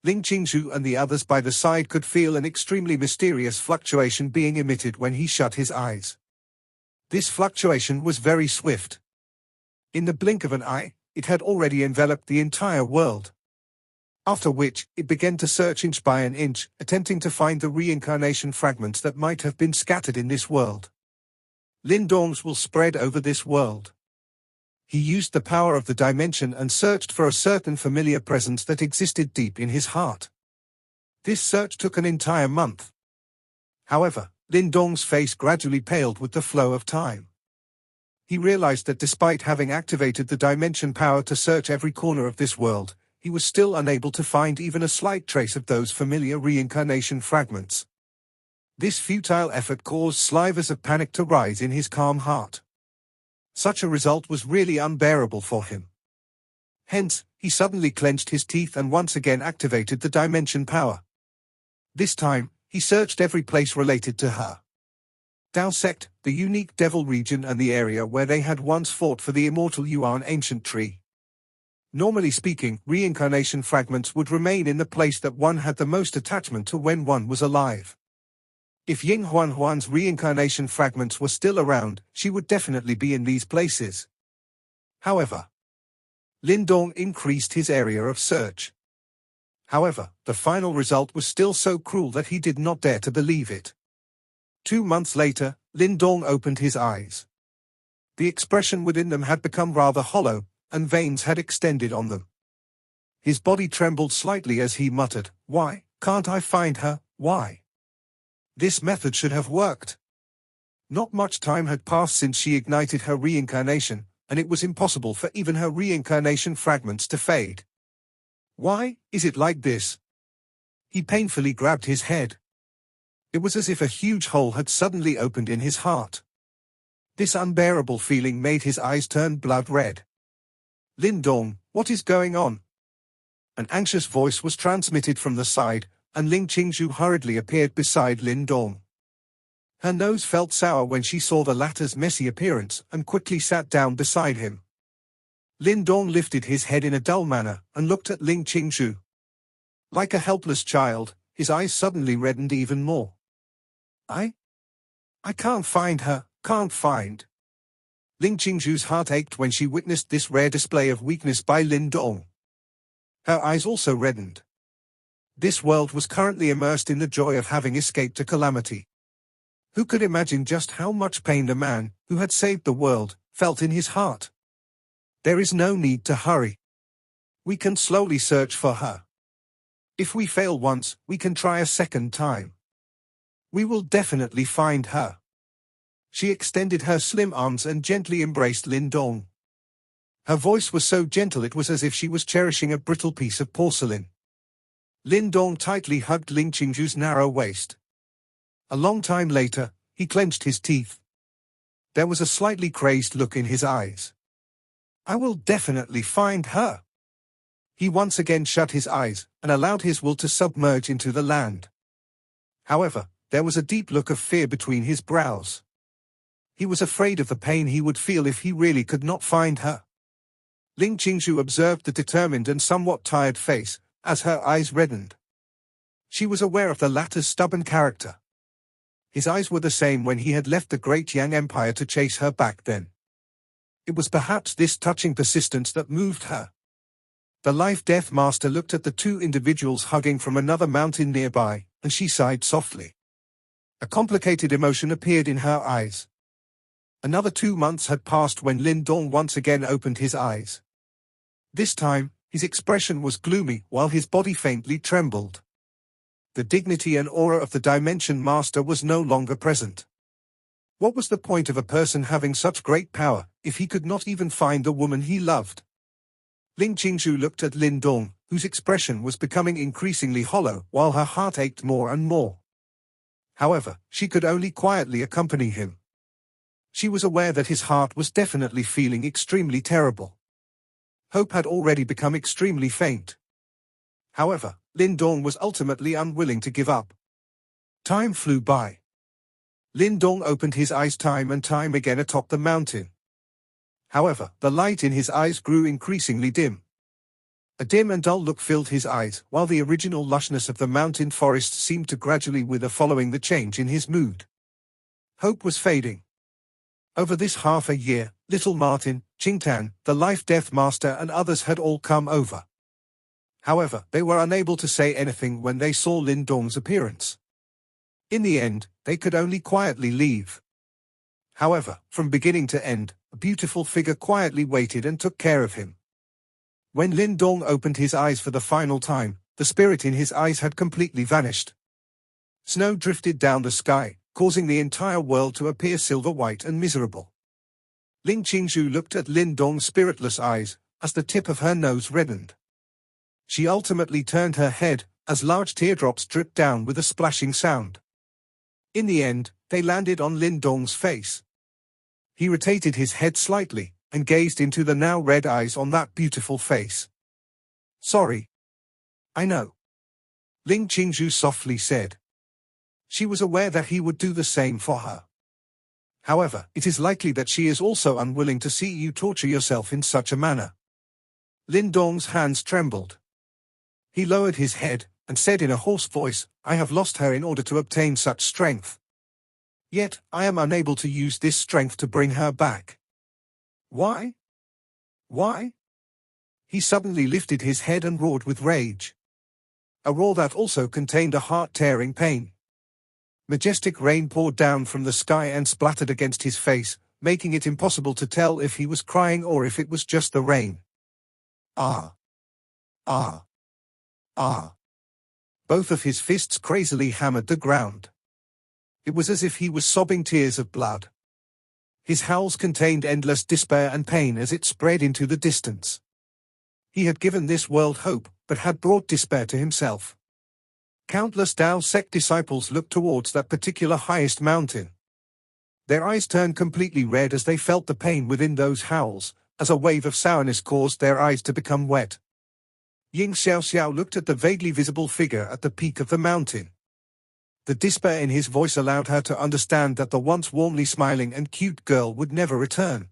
Ling Qingzhu and the others by the side could feel an extremely mysterious fluctuation being emitted when he shut his eyes. This fluctuation was very swift. In the blink of an eye, it had already enveloped the entire world. After which, it began to search inch by an inch, attempting to find the reincarnation fragments that might have been scattered in this world. Lin Dong's will spread over this world. He used the power of the dimension and searched for a certain familiar presence that existed deep in his heart. This search took an entire month. However, Lin Dong's face gradually paled with the flow of time. He realized that despite having activated the dimension power to search every corner of this world, he was still unable to find even a slight trace of those familiar reincarnation fragments. This futile effort caused slivers of panic to rise in his calm heart. Such a result was really unbearable for him. Hence, he suddenly clenched his teeth and once again activated the dimension power. This time, he searched every place related to her. Dao sect, the unique devil region and the area where they had once fought for the immortal Yuan ancient tree. Normally speaking, reincarnation fragments would remain in the place that one had the most attachment to when one was alive. If Ying Huan's reincarnation fragments were still around, she would definitely be in these places. However, Lin Dong increased his area of search. However, the final result was still so cruel that he did not dare to believe it. 2 months later, Lin Dong opened his eyes. The expression within them had become rather hollow, and veins had extended on them. His body trembled slightly as he muttered, "Why can't I find her? Why? This method should have worked." Not much time had passed since she ignited her reincarnation, and it was impossible for even her reincarnation fragments to fade. Why is it like this? He painfully grabbed his head. It was as if a huge hole had suddenly opened in his heart. This unbearable feeling made his eyes turn blood red. "Lin Dong, what is going on?" An anxious voice was transmitted from the side, and Ling Qingzhu hurriedly appeared beside Lin Dong. Her nose felt sour when she saw the latter's messy appearance and quickly sat down beside him. Lin Dong lifted his head in a dull manner and looked at Ling Qingzhu. Like a helpless child, his eyes suddenly reddened even more. I can't find her, can't find." Ling Qingzhu's heart ached when she witnessed this rare display of weakness by Lin Dong. Her eyes also reddened. This world was currently immersed in the joy of having escaped a calamity. Who could imagine just how much pain the man, who had saved the world, felt in his heart? "There is no need to hurry. We can slowly search for her. If we fail once, we can try a second time. We will definitely find her." She extended her slim arms and gently embraced Lin Dong. Her voice was so gentle it was as if she was cherishing a brittle piece of porcelain. Lin Dong tightly hugged Ling Qingzhu's narrow waist. A long time later, he clenched his teeth. There was a slightly crazed look in his eyes. "I will definitely find her." He once again shut his eyes and allowed his will to submerge into the land. However, there was a deep look of fear between his brows. He was afraid of the pain he would feel if he really could not find her. Ling Qingzhu observed the determined and somewhat tired face, as her eyes reddened. She was aware of the latter's stubborn character. His eyes were the same when he had left the great Yang Empire to chase her back then. It was perhaps this touching persistence that moved her. The Life-Death Master looked at the two individuals hugging from another mountain nearby, and she sighed softly. A complicated emotion appeared in her eyes. Another 2 months had passed when Lin Dong once again opened his eyes. This time, his expression was gloomy while his body faintly trembled. The dignity and aura of the Dimension Master was no longer present. What was the point of a person having such great power, if he could not even find the woman he loved? Ling Qingzhu looked at Lin Dong, whose expression was becoming increasingly hollow, while her heart ached more and more. However, she could only quietly accompany him. She was aware that his heart was definitely feeling extremely terrible. Hope had already become extremely faint. However, Lin Dong was ultimately unwilling to give up. Time flew by. Lin Dong opened his eyes time and time again atop the mountain. However, the light in his eyes grew increasingly dim. A dim and dull look filled his eyes, while the original lushness of the mountain forest seemed to gradually wither following the change in his mood. Hope was fading. Over this half a year, little Martin, Qingtan, the Life-Death Master and others had all come over. However, they were unable to say anything when they saw Lin Dong's appearance. In the end, they could only quietly leave. However, from beginning to end, a beautiful figure quietly waited and took care of him. When Lin Dong opened his eyes for the final time, the spirit in his eyes had completely vanished. Snow drifted down the sky, causing the entire world to appear silver-white and miserable. Ling Qingzhu looked at Lin Dong's spiritless eyes, as the tip of her nose reddened. She ultimately turned her head, as large teardrops dripped down with a splashing sound. In the end, they landed on Lin Dong's face. He rotated his head slightly, and gazed into the now red eyes on that beautiful face. "Sorry. I know," Ling Qingzhu softly said. She was aware that he would do the same for her. However, it is likely that she is also unwilling to see you torture yourself in such a manner. Lin Dong's hands trembled. He lowered his head, and said in a hoarse voice, "I have lost her in order to obtain such strength. Yet, I am unable to use this strength to bring her back. Why? Why?" He suddenly lifted his head and roared with rage. A roar that also contained a heart-tearing pain. Majestic rain poured down from the sky and splattered against his face, making it impossible to tell if he was crying or if it was just the rain. Ah! Ah! Ah! Both of his fists crazily hammered the ground. It was as if he was sobbing tears of blood. His howls contained endless despair and pain as it spread into the distance. He had given this world hope, but had brought despair to himself. Countless Tao sect disciples looked towards that particular highest mountain. Their eyes turned completely red as they felt the pain within those howls, as a wave of sourness caused their eyes to become wet. Ying Xiaoxiao looked at the vaguely visible figure at the peak of the mountain. The despair in his voice allowed her to understand that the once warmly smiling and cute girl would never return.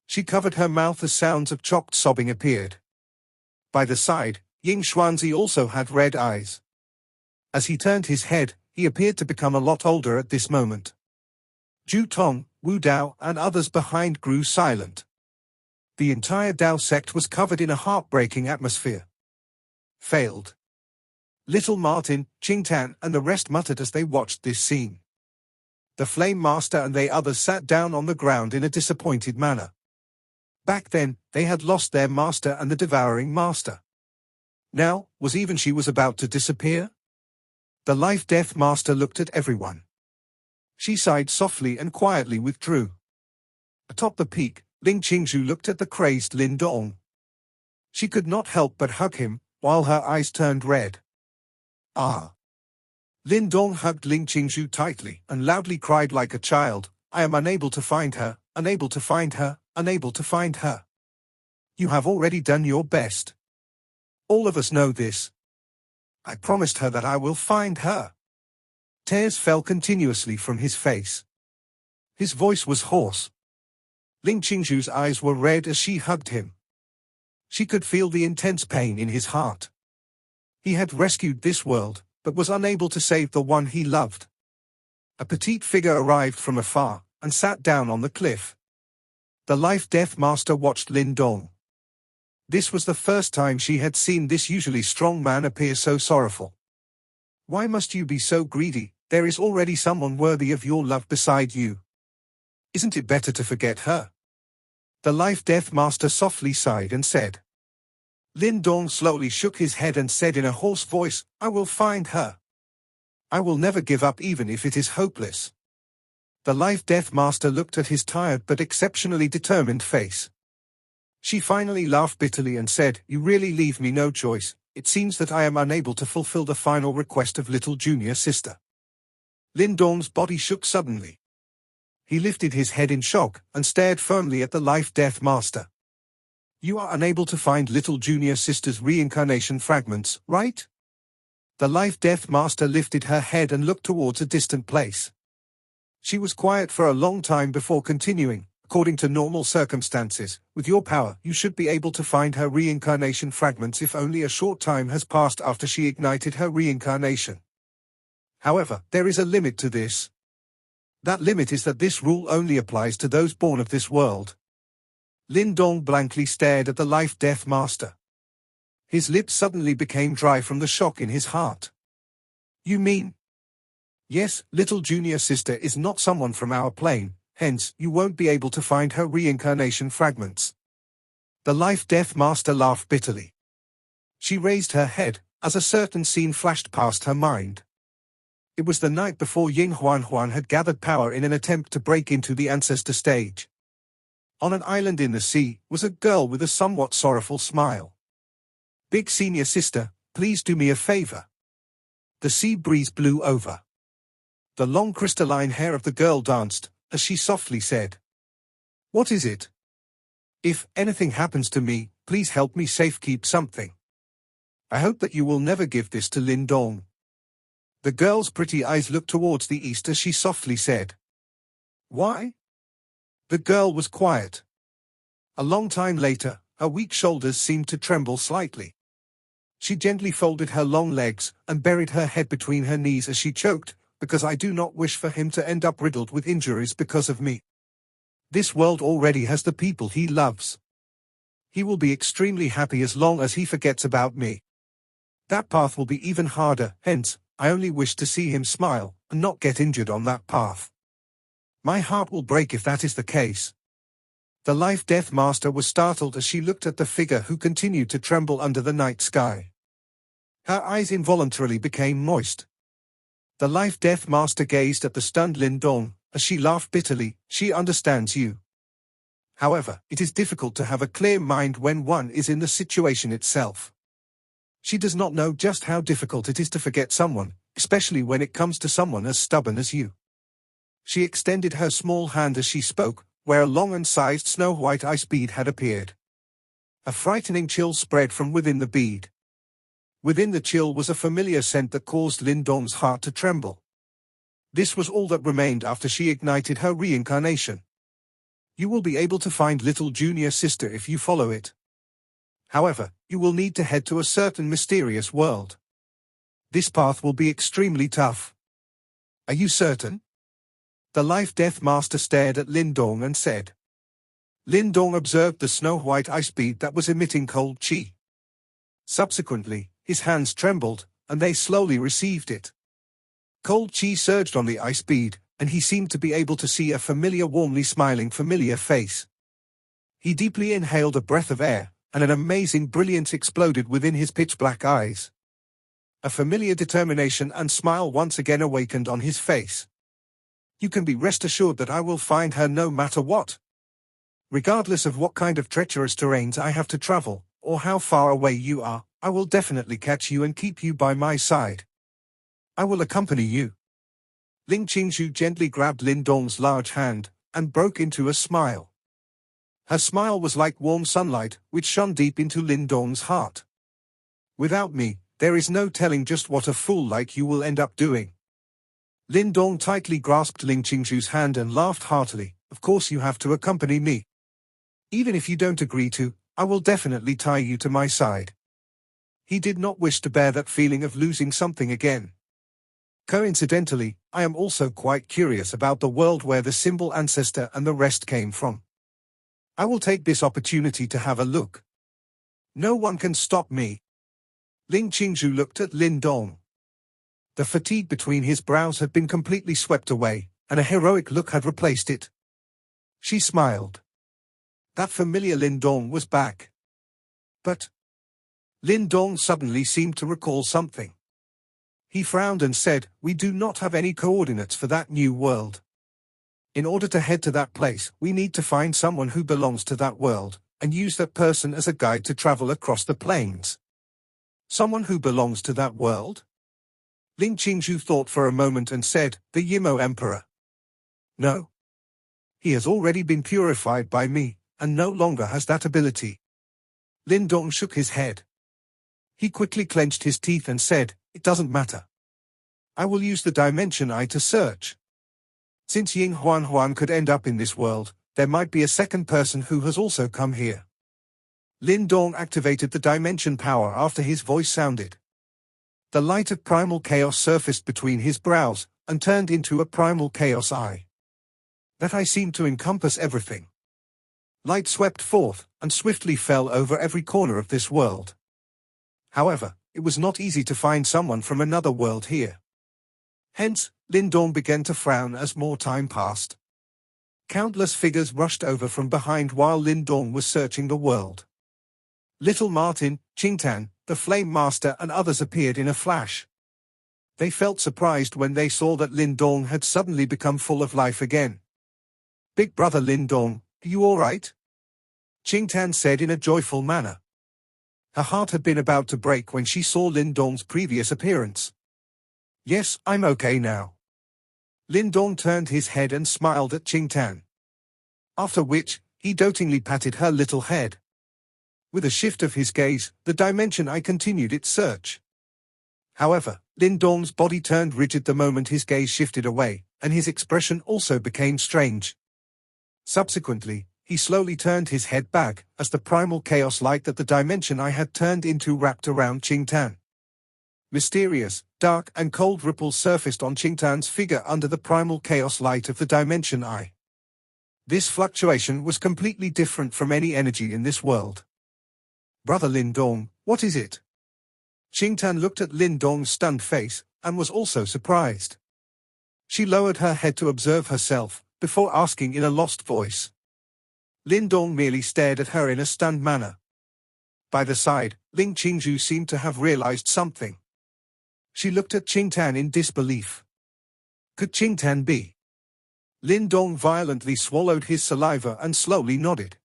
She covered her mouth as sounds of chopped sobbing appeared. By the side, Ying Xuanzi also had red eyes. As he turned his head, he appeared to become a lot older at this moment. Zhu Tong, Wu Dao, and others behind grew silent. The entire Dao sect was covered in a heartbreaking atmosphere. Failed. Little Martin, Qingtan, and the rest muttered as they watched this scene. The Flame Master and the others sat down on the ground in a disappointed manner. Back then, they had lost their master and the Devouring Master. Now, was even she was about to disappear? The Life-Death Master looked at everyone. She sighed softly and quietly withdrew. Atop the peak, Ling Qingzhu looked at the crazed Lin Dong. She could not help but hug him, while her eyes turned red. Ah! Lin Dong hugged Ling Qingzhu tightly and loudly cried like a child, "I am unable to find her, unable to find her, unable to find her. You have already done your best. All of us know this. I promised her that I will find her." Tears fell continuously from his face. His voice was hoarse. Ling Qingzhu's eyes were red as she hugged him. She could feel the intense pain in his heart. He had rescued this world, but was unable to save the one he loved. A petite figure arrived from afar, and sat down on the cliff. The Life-Death Master watched Lin Dong. This was the first time she had seen this usually strong man appear so sorrowful. "Why must you be so greedy? There is already someone worthy of your love beside you. Isn't it better to forget her?" The Life-Death Master softly sighed and said. Lin Dong slowly shook his head and said in a hoarse voice, "I will find her. I will never give up even if it is hopeless. The Life-Death Master looked at his tired but exceptionally determined face. She finally laughed bitterly and said, "You really leave me no choice. It seems that I am unable to fulfill the final request of little junior sister." Lin Dong's body shook suddenly. He lifted his head in shock and stared firmly at the Life-Death Master. "You are unable to find little junior sister's reincarnation fragments, right?" The Life-Death Master lifted her head and looked towards a distant place. She was quiet for a long time before continuing. "According to normal circumstances, with your power, you should be able to find her reincarnation fragments if only a short time has passed after she ignited her reincarnation. However, there is a limit to this. That limit is that this rule only applies to those born of this world." Lin Dong blankly stared at the Life-Death Master. His lips suddenly became dry from the shock in his heart. "You mean?" "Yes, little junior sister is not someone from our plane. Hence, you won't be able to find her reincarnation fragments." The Life-Death Master laughed bitterly. She raised her head, as a certain scene flashed past her mind. It was the night before Ying Huan had gathered power in an attempt to break into the ancestor stage. On an island in the sea was a girl with a somewhat sorrowful smile. "Big senior sister, please do me a favor." The sea breeze blew over. The long crystalline hair of the girl danced, as she softly said, "What is it? If anything happens to me, please help me safekeep something. I hope that you will never give this to Lin Dong." The girl's pretty eyes looked towards the east as she softly said, "Why?" The girl was quiet. A long time later, her weak shoulders seemed to tremble slightly. She gently folded her long legs and buried her head between her knees as she choked, "Because I do not wish for him to end up riddled with injuries because of me. This world already has the people he loves. He will be extremely happy as long as he forgets about me. That path will be even harder, hence, I only wish to see him smile and not get injured on that path. My heart will break if that is the case." The Life-Death Master was startled as she looked at the figure who continued to tremble under the night sky. Her eyes involuntarily became moist. The Life-Death Master gazed at the stunned Lin Dong, as she laughed bitterly. "She understands you. However, it is difficult to have a clear mind when one is in the situation itself. She does not know just how difficult it is to forget someone, especially when it comes to someone as stubborn as you." She extended her small hand as she spoke, where a long and sized snow-white ice bead had appeared. A frightening chill spread from within the bead. Within the chill was a familiar scent that caused Lin Dong's heart to tremble. This was all that remained after she ignited her reincarnation. "You will be able to find little junior sister if you follow it. However, you will need to head to a certain mysterious world. This path will be extremely tough." "Are you certain?" The Life-Death Master stared at Lin Dong and said. Lin Dong observed the snow-white ice bead that was emitting cold chi. Subsequently, his hands trembled, and they slowly received it. Cold chi surged on the ice bead, and he seemed to be able to see a familiar, warmly smiling familiar face. He deeply inhaled a breath of air, and an amazing brilliance exploded within his pitch-black eyes. A familiar determination and smile once again awakened on his face. "You can be rest assured that I will find her no matter what. Regardless of what kind of treacherous terrains I have to travel, or how far away you are, I will definitely catch you and keep you by my side. I will accompany you." Ling Qingzhu gently grabbed Lin Dong's large hand, and broke into a smile. Her smile was like warm sunlight, which shone deep into Lin Dong's heart. "Without me, there is no telling just what a fool like you will end up doing." Lin Dong tightly grasped Ling Qingzhu's hand and laughed heartily. "Of course you have to accompany me. Even if you don't agree to, I will definitely tie you to my side." He did not wish to bear that feeling of losing something again. "Coincidentally, I am also quite curious about the world where the symbol ancestor and the rest came from. I will take this opportunity to have a look. No one can stop me." Ling Qingzhu looked at Lin Dong. The fatigue between his brows had been completely swept away, and a heroic look had replaced it. She smiled. That familiar Lin Dong was back. But Lin Dong suddenly seemed to recall something. He frowned and said, "We do not have any coordinates for that new world. In order to head to that place, we need to find someone who belongs to that world, and use that person as a guide to travel across the plains." "Someone who belongs to that world?" Ling Qingzhu thought for a moment and said, "The Yimo Emperor." "No. He has already been purified by me, and no longer has that ability." Lin Dong shook his head. He quickly clenched his teeth and said, "It doesn't matter. I will use the Dimension Eye to search. Since Ying Huan could end up in this world, there might be a second person who has also come here." Lin Dong activated the dimension power after his voice sounded. The light of primal chaos surfaced between his brows, and turned into a primal chaos eye. That eye seemed to encompass everything. Light swept forth, and swiftly fell over every corner of this world. However, it was not easy to find someone from another world here. Hence, Lin Dong began to frown as more time passed. Countless figures rushed over from behind while Lin Dong was searching the world. Little Martin, Qingtan, the Flame Master and others appeared in a flash. They felt surprised when they saw that Lin Dong had suddenly become full of life again. "Big brother Lin Dong, are you all right?" Qingtan said in a joyful manner. Her heart had been about to break when she saw Lin Dong's previous appearance. "Yes, I'm okay now." Lin Dong turned his head and smiled at Qingtan. After which, he dotingly patted her little head. With a shift of his gaze, the Dimension Eye continued its search. However, Lin Dong's body turned rigid the moment his gaze shifted away, and his expression also became strange. Subsequently, he slowly turned his head back, as the primal chaos light that the Dimension Eye had turned into wrapped around Qingtan. Mysterious, dark and cold ripples surfaced on Qingtan's figure under the primal chaos light of the Dimension Eye. This fluctuation was completely different from any energy in this world. "Brother Lin Dong, what is it?" Qingtan looked at Lin Dong's stunned face, and was also surprised. She lowered her head to observe herself, before asking in a lost voice. Lin Dong merely stared at her in a stunned manner. By the side, Ling Qingzhu seemed to have realized something. She looked at Qingtan in disbelief. Could Qingtan be? Lin Dong violently swallowed his saliva and slowly nodded.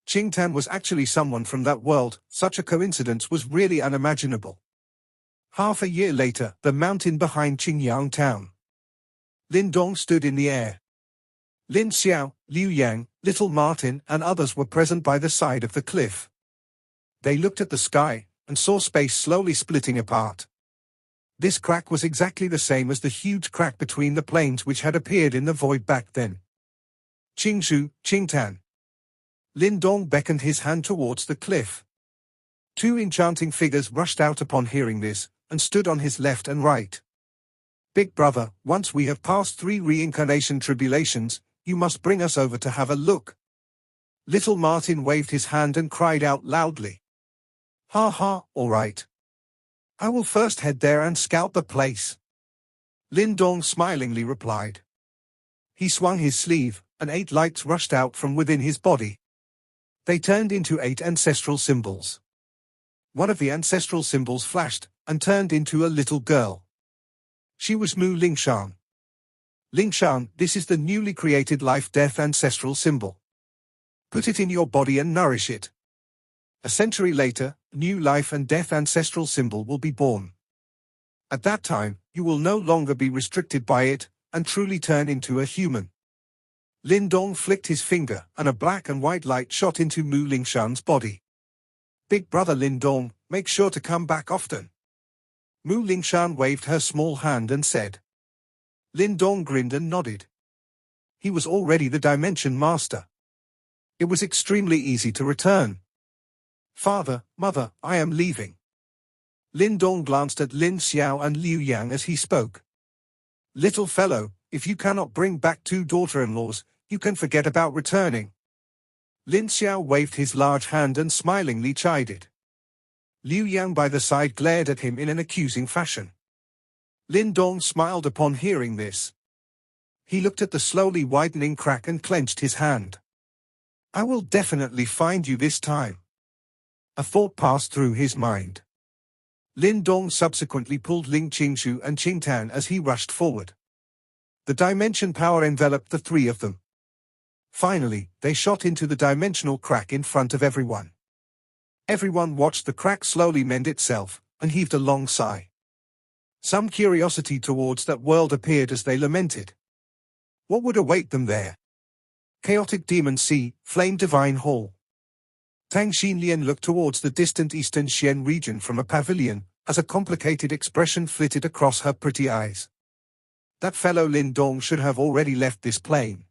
Qingtan was actually someone from that world. Such a coincidence was really unimaginable. Half a year later, the mountain behind Qingyang town. Lin Dong stood in the air. Lin Xiao, Liu Yang, Little Martin and others were present by the side of the cliff. They looked at the sky, and saw space slowly splitting apart. This crack was exactly the same as the huge crack between the planes which had appeared in the void back then. "Qingzhu, Qingtan." Lin Dong beckoned his hand towards the cliff. Two enchanting figures rushed out upon hearing this, and stood on his left and right. "Big brother, once we have passed 3 reincarnation tribulations, you must bring us over to have a look." Little Martin waved his hand and cried out loudly. "Ha ha, all right. I will first head there and scout the place." Lin Dong smilingly replied. He swung his sleeve, and 8 lights rushed out from within his body. They turned into 8 ancestral symbols. One of the ancestral symbols flashed, and turned into a little girl. She was Mu Lingshan. "Lingshan, this is the newly created life-death ancestral symbol. Put it in your body and nourish it. A century later, a new life and death ancestral symbol will be born. At that time, you will no longer be restricted by it, and truly turn into a human." Lin Dong flicked his finger, and a black and white light shot into Mu Lingshan's body. "Big brother Lin Dong, make sure to come back often." Mu Lingshan waved her small hand and said. Lin Dong grinned and nodded. He was already the Dimension Master. It was extremely easy to return. "Father, mother, I am leaving." Lin Dong glanced at Lin Xiao and Liu Yang as he spoke. "Little fellow, if you cannot bring back 2 daughter-in-laws, you can forget about returning." Lin Xiao waved his large hand and smilingly chided. Liu Yang by the side glared at him in an accusing fashion. Lin Dong smiled upon hearing this. He looked at the slowly widening crack and clenched his hand. "I will definitely find you this time." A thought passed through his mind. Lin Dong subsequently pulled Ling Qingshu and Qingtan as he rushed forward. The dimension power enveloped the three of them. Finally, they shot into the dimensional crack in front of everyone. Everyone watched the crack slowly mend itself, and heaved a long sigh. Some curiosity towards that world appeared as they lamented. What would await them there? Chaotic Demon Sea, Flame Divine Hall. Tang Xinlian looked towards the distant eastern Xian region from a pavilion, as a complicated expression flitted across her pretty eyes. That fellow Lin Dong should have already left this plane.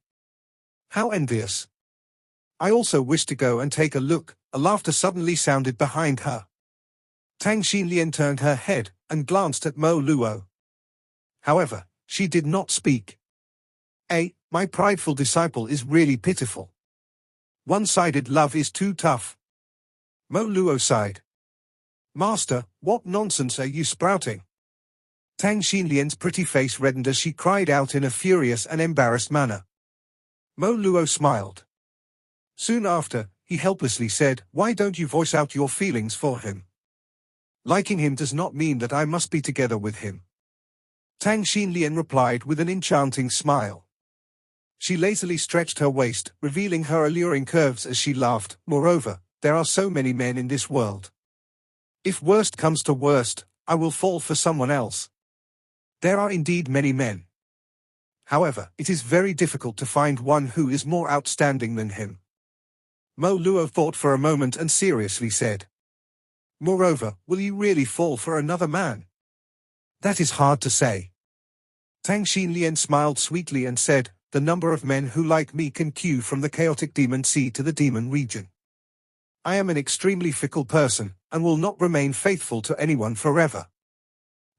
How envious. I also wish to go and take a look. A laughter suddenly sounded behind her. Tang Xinlian turned her head and glanced at Mo Luo. However, she did not speak. My prideful disciple is really pitiful. One-sided love is too tough. Mo Luo sighed. Master, what nonsense are you sprouting? Tang Xinlian's pretty face reddened as she cried out in a furious and embarrassed manner. Mo Luo smiled. Soon after, he helplessly said, why don't you voice out your feelings for him? Liking him does not mean that I must be together with him. Tang Xinlian replied with an enchanting smile. She lazily stretched her waist, revealing her alluring curves as she laughed. Moreover, there are so many men in this world. If worst comes to worst, I will fall for someone else. There are indeed many men. However, it is very difficult to find one who is more outstanding than him. Mo Luo thought for a moment and seriously said. Moreover, will you really fall for another man? That is hard to say. Tang Xinlian smiled sweetly and said, the number of men who like me can queue from the chaotic demon sea to the demon region. I am an extremely fickle person, and will not remain faithful to anyone forever.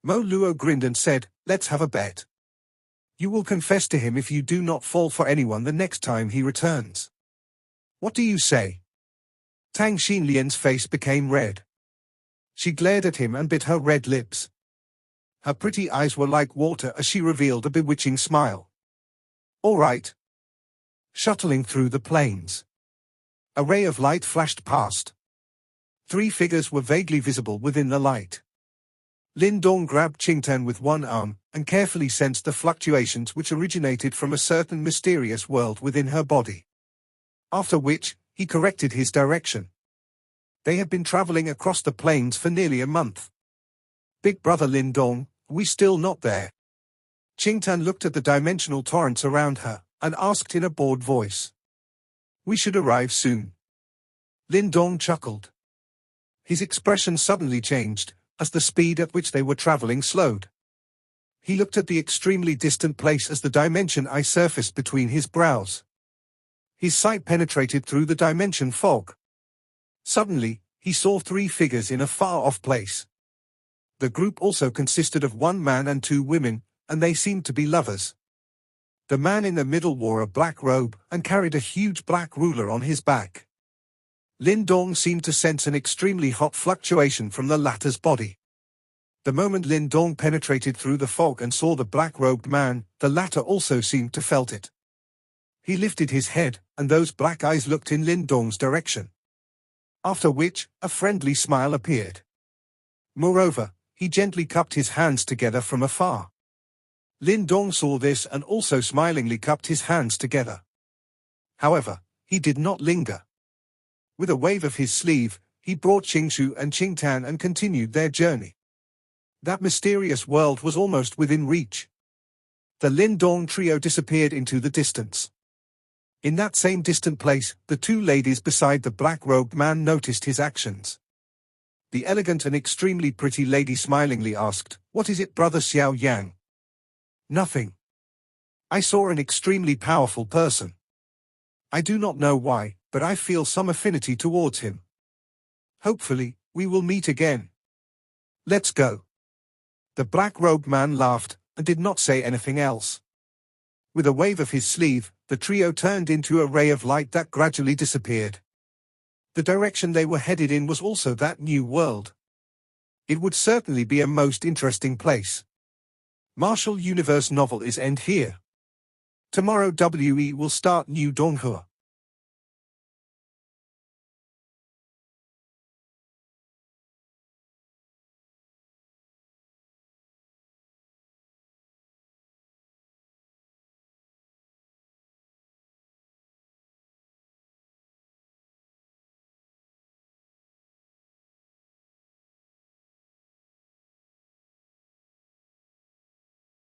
Mo Luo grinned and said, let's have a bet. You will confess to him if you do not fall for anyone the next time he returns. What do you say? Tang Xinlian's face became red. She glared at him and bit her red lips. Her pretty eyes were like water as she revealed a bewitching smile. All right. Shuttling through the plains. A ray of light flashed past. Three figures were vaguely visible within the light. Lin Dong grabbed Qingtan with one arm, and carefully sensed the fluctuations which originated from a certain mysterious world within her body. After which, he corrected his direction. They had been traveling across the plains for nearly a month. Big brother Lin Dong, we still not there? Qingtan looked at the dimensional torrents around her, and asked in a bored voice. We should arrive soon. Lin Dong chuckled. His expression suddenly changed, as the speed at which they were traveling slowed. He looked at the extremely distant place as the dimension eye surfaced between his brows. His sight penetrated through the dimension fog. Suddenly, he saw three figures in a far-off place. The group also consisted of one man and two women, and they seemed to be lovers. The man in the middle wore a black robe and carried a huge black ruler on his back. Lin Dong seemed to sense an extremely hot fluctuation from the latter's body. The moment Lin Dong penetrated through the fog and saw the black-robed man, the latter also seemed to felt it. He lifted his head, and those black eyes looked in Lin Dong's direction. After which, a friendly smile appeared. Moreover, he gently cupped his hands together from afar. Lin Dong saw this and also smilingly cupped his hands together. However, he did not linger. With a wave of his sleeve, he brought Qingshu and Qingtan and continued their journey. That mysterious world was almost within reach. The Lin Dong trio disappeared into the distance. In that same distant place, the two ladies beside the black-robed man noticed his actions. The elegant and extremely pretty lady smilingly asked, "What is it, Brother Xiao Yang?" "Nothing. I saw an extremely powerful person. I do not know why, but I feel some affinity towards him. Hopefully, we will meet again. Let's go." The black-robed man laughed, and did not say anything else. With a wave of his sleeve, the trio turned into a ray of light that gradually disappeared. The direction they were headed in was also that new world. It would certainly be a most interesting place. Martial Universe novel is end here. Tomorrow WE will start new Donghua.